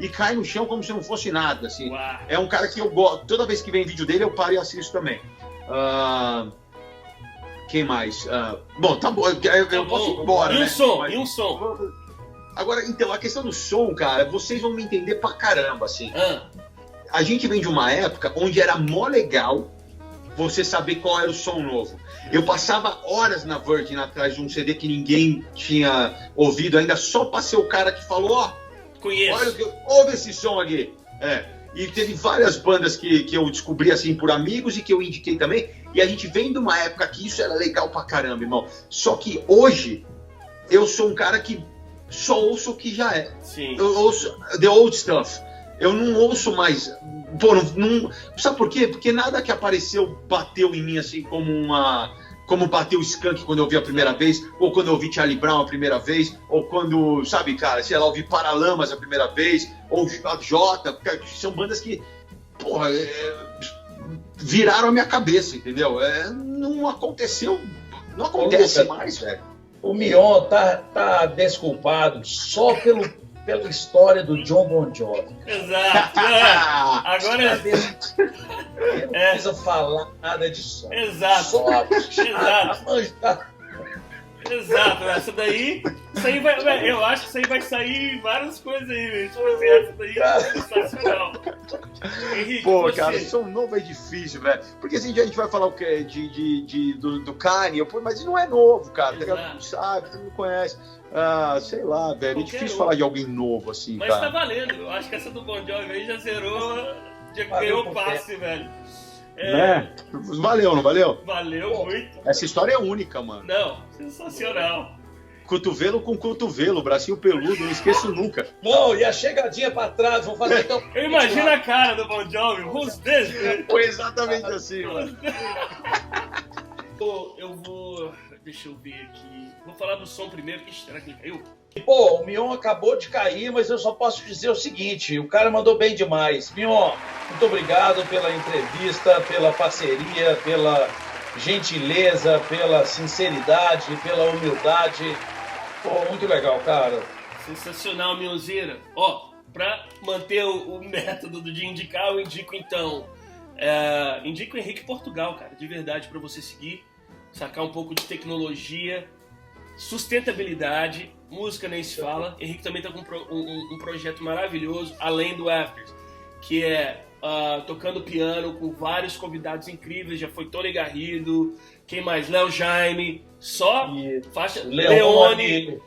S3: e cai no chão como se não fosse nada. Assim. É um cara que eu gosto. Toda vez que vem vídeo dele, eu paro e assisto também. Quem mais? Bom, tá bom. Eu posso ir embora.
S1: E um som?
S3: Agora, então, a questão do som, cara, vocês vão me entender pra caramba, assim. A gente vem de uma época onde era mó legal você saber qual era o som novo. Eu passava horas na Virgin atrás de um CD que ninguém tinha ouvido ainda, só pra ser o cara que falou,
S1: conheço.
S3: Ouve esse som aqui. E teve várias bandas que eu descobri, assim, por amigos e que eu indiquei também. E a gente vem de uma época que isso era legal pra caramba, irmão. Só que hoje, eu sou um cara que só ouço o que já é.
S1: Sim.
S3: Eu ouço the old stuff. Eu não ouço mais. Pô, não. Sabe por quê? Porque nada que apareceu bateu em mim assim como bateu o Skank quando eu ouvi a primeira vez, ou quando eu ouvi Charlie Brown a primeira vez, ou quando, sabe, cara, sei lá, ouvi Paralamas a primeira vez, ou a Jota, são bandas que, porra, viraram a minha cabeça, entendeu? Não aconteceu, não acontece mais, velho.
S2: O Mion tá desculpado só pela história do John Bon Jovi.
S1: Exato. Agora
S2: não precisa falar nada disso.
S1: Exato.
S2: Só
S1: Exato. Essa daí vai, eu acho que isso aí vai sair várias coisas aí. Essa daí é sensacional. Henrique,
S3: pô, cara, som novo é difícil, velho. Porque assim, a gente vai falar o quê? Do Kanye, mas não é novo, cara. Todo mundo sabe, todo mundo conhece. Sei lá, velho. É difícil falar de alguém novo, assim,
S1: mas
S3: cara.
S1: Mas tá valendo. Eu acho que essa do Bon Jovi aí já zerou, já ganhou o passe, velho.
S3: Valeu, não valeu?
S1: Valeu muito.
S3: Essa história é única, mano.
S1: Não, sensacional.
S3: Cotovelo com cotovelo, bracinho peludo, não esqueço nunca.
S2: Não, e a chegadinha pra trás, vou fazer então.
S1: Eu imagino a cara do Bon Jovi, who's this?
S3: Foi exatamente assim, mano.
S1: Eu vou. Deixa eu ver aqui. Vou falar do som primeiro. Ixi, será que ele caiu?
S2: Pô, o Mion acabou de cair, mas eu só posso dizer o seguinte: o cara mandou bem demais. Mion, muito obrigado pela entrevista, pela parceria, pela gentileza, pela sinceridade, pela humildade. Pô, muito legal, cara.
S1: Sensacional, Mionzeira. Pra manter o método de indicar, eu indico então. Indico o Henrique Portugal, cara, de verdade, pra você seguir, sacar um pouco de tecnologia, sustentabilidade, música nem se fala. Henrique também tá com um projeto maravilhoso, além do Afters, que é tocando piano com vários convidados incríveis. Já foi Tony Garrido, quem mais? Léo Jaime, só faixa Leone.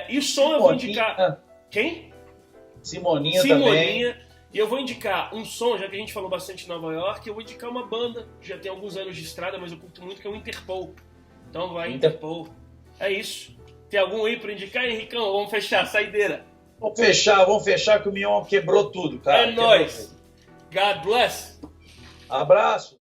S1: E o som eu vou indicar. Quem?
S2: Simoninha também.
S1: E eu vou indicar um som, já que a gente falou bastante de Nova York, eu vou indicar uma banda que já tem alguns anos de estrada, mas eu curto muito, que é o Interpol. Então vai, Interpol. É isso. Tem algum aí pra indicar, Henricão? Vamos fechar, saideira.
S2: Vamos fechar que o Mion quebrou tudo, cara.
S1: É nóis. God bless.
S2: Abraço.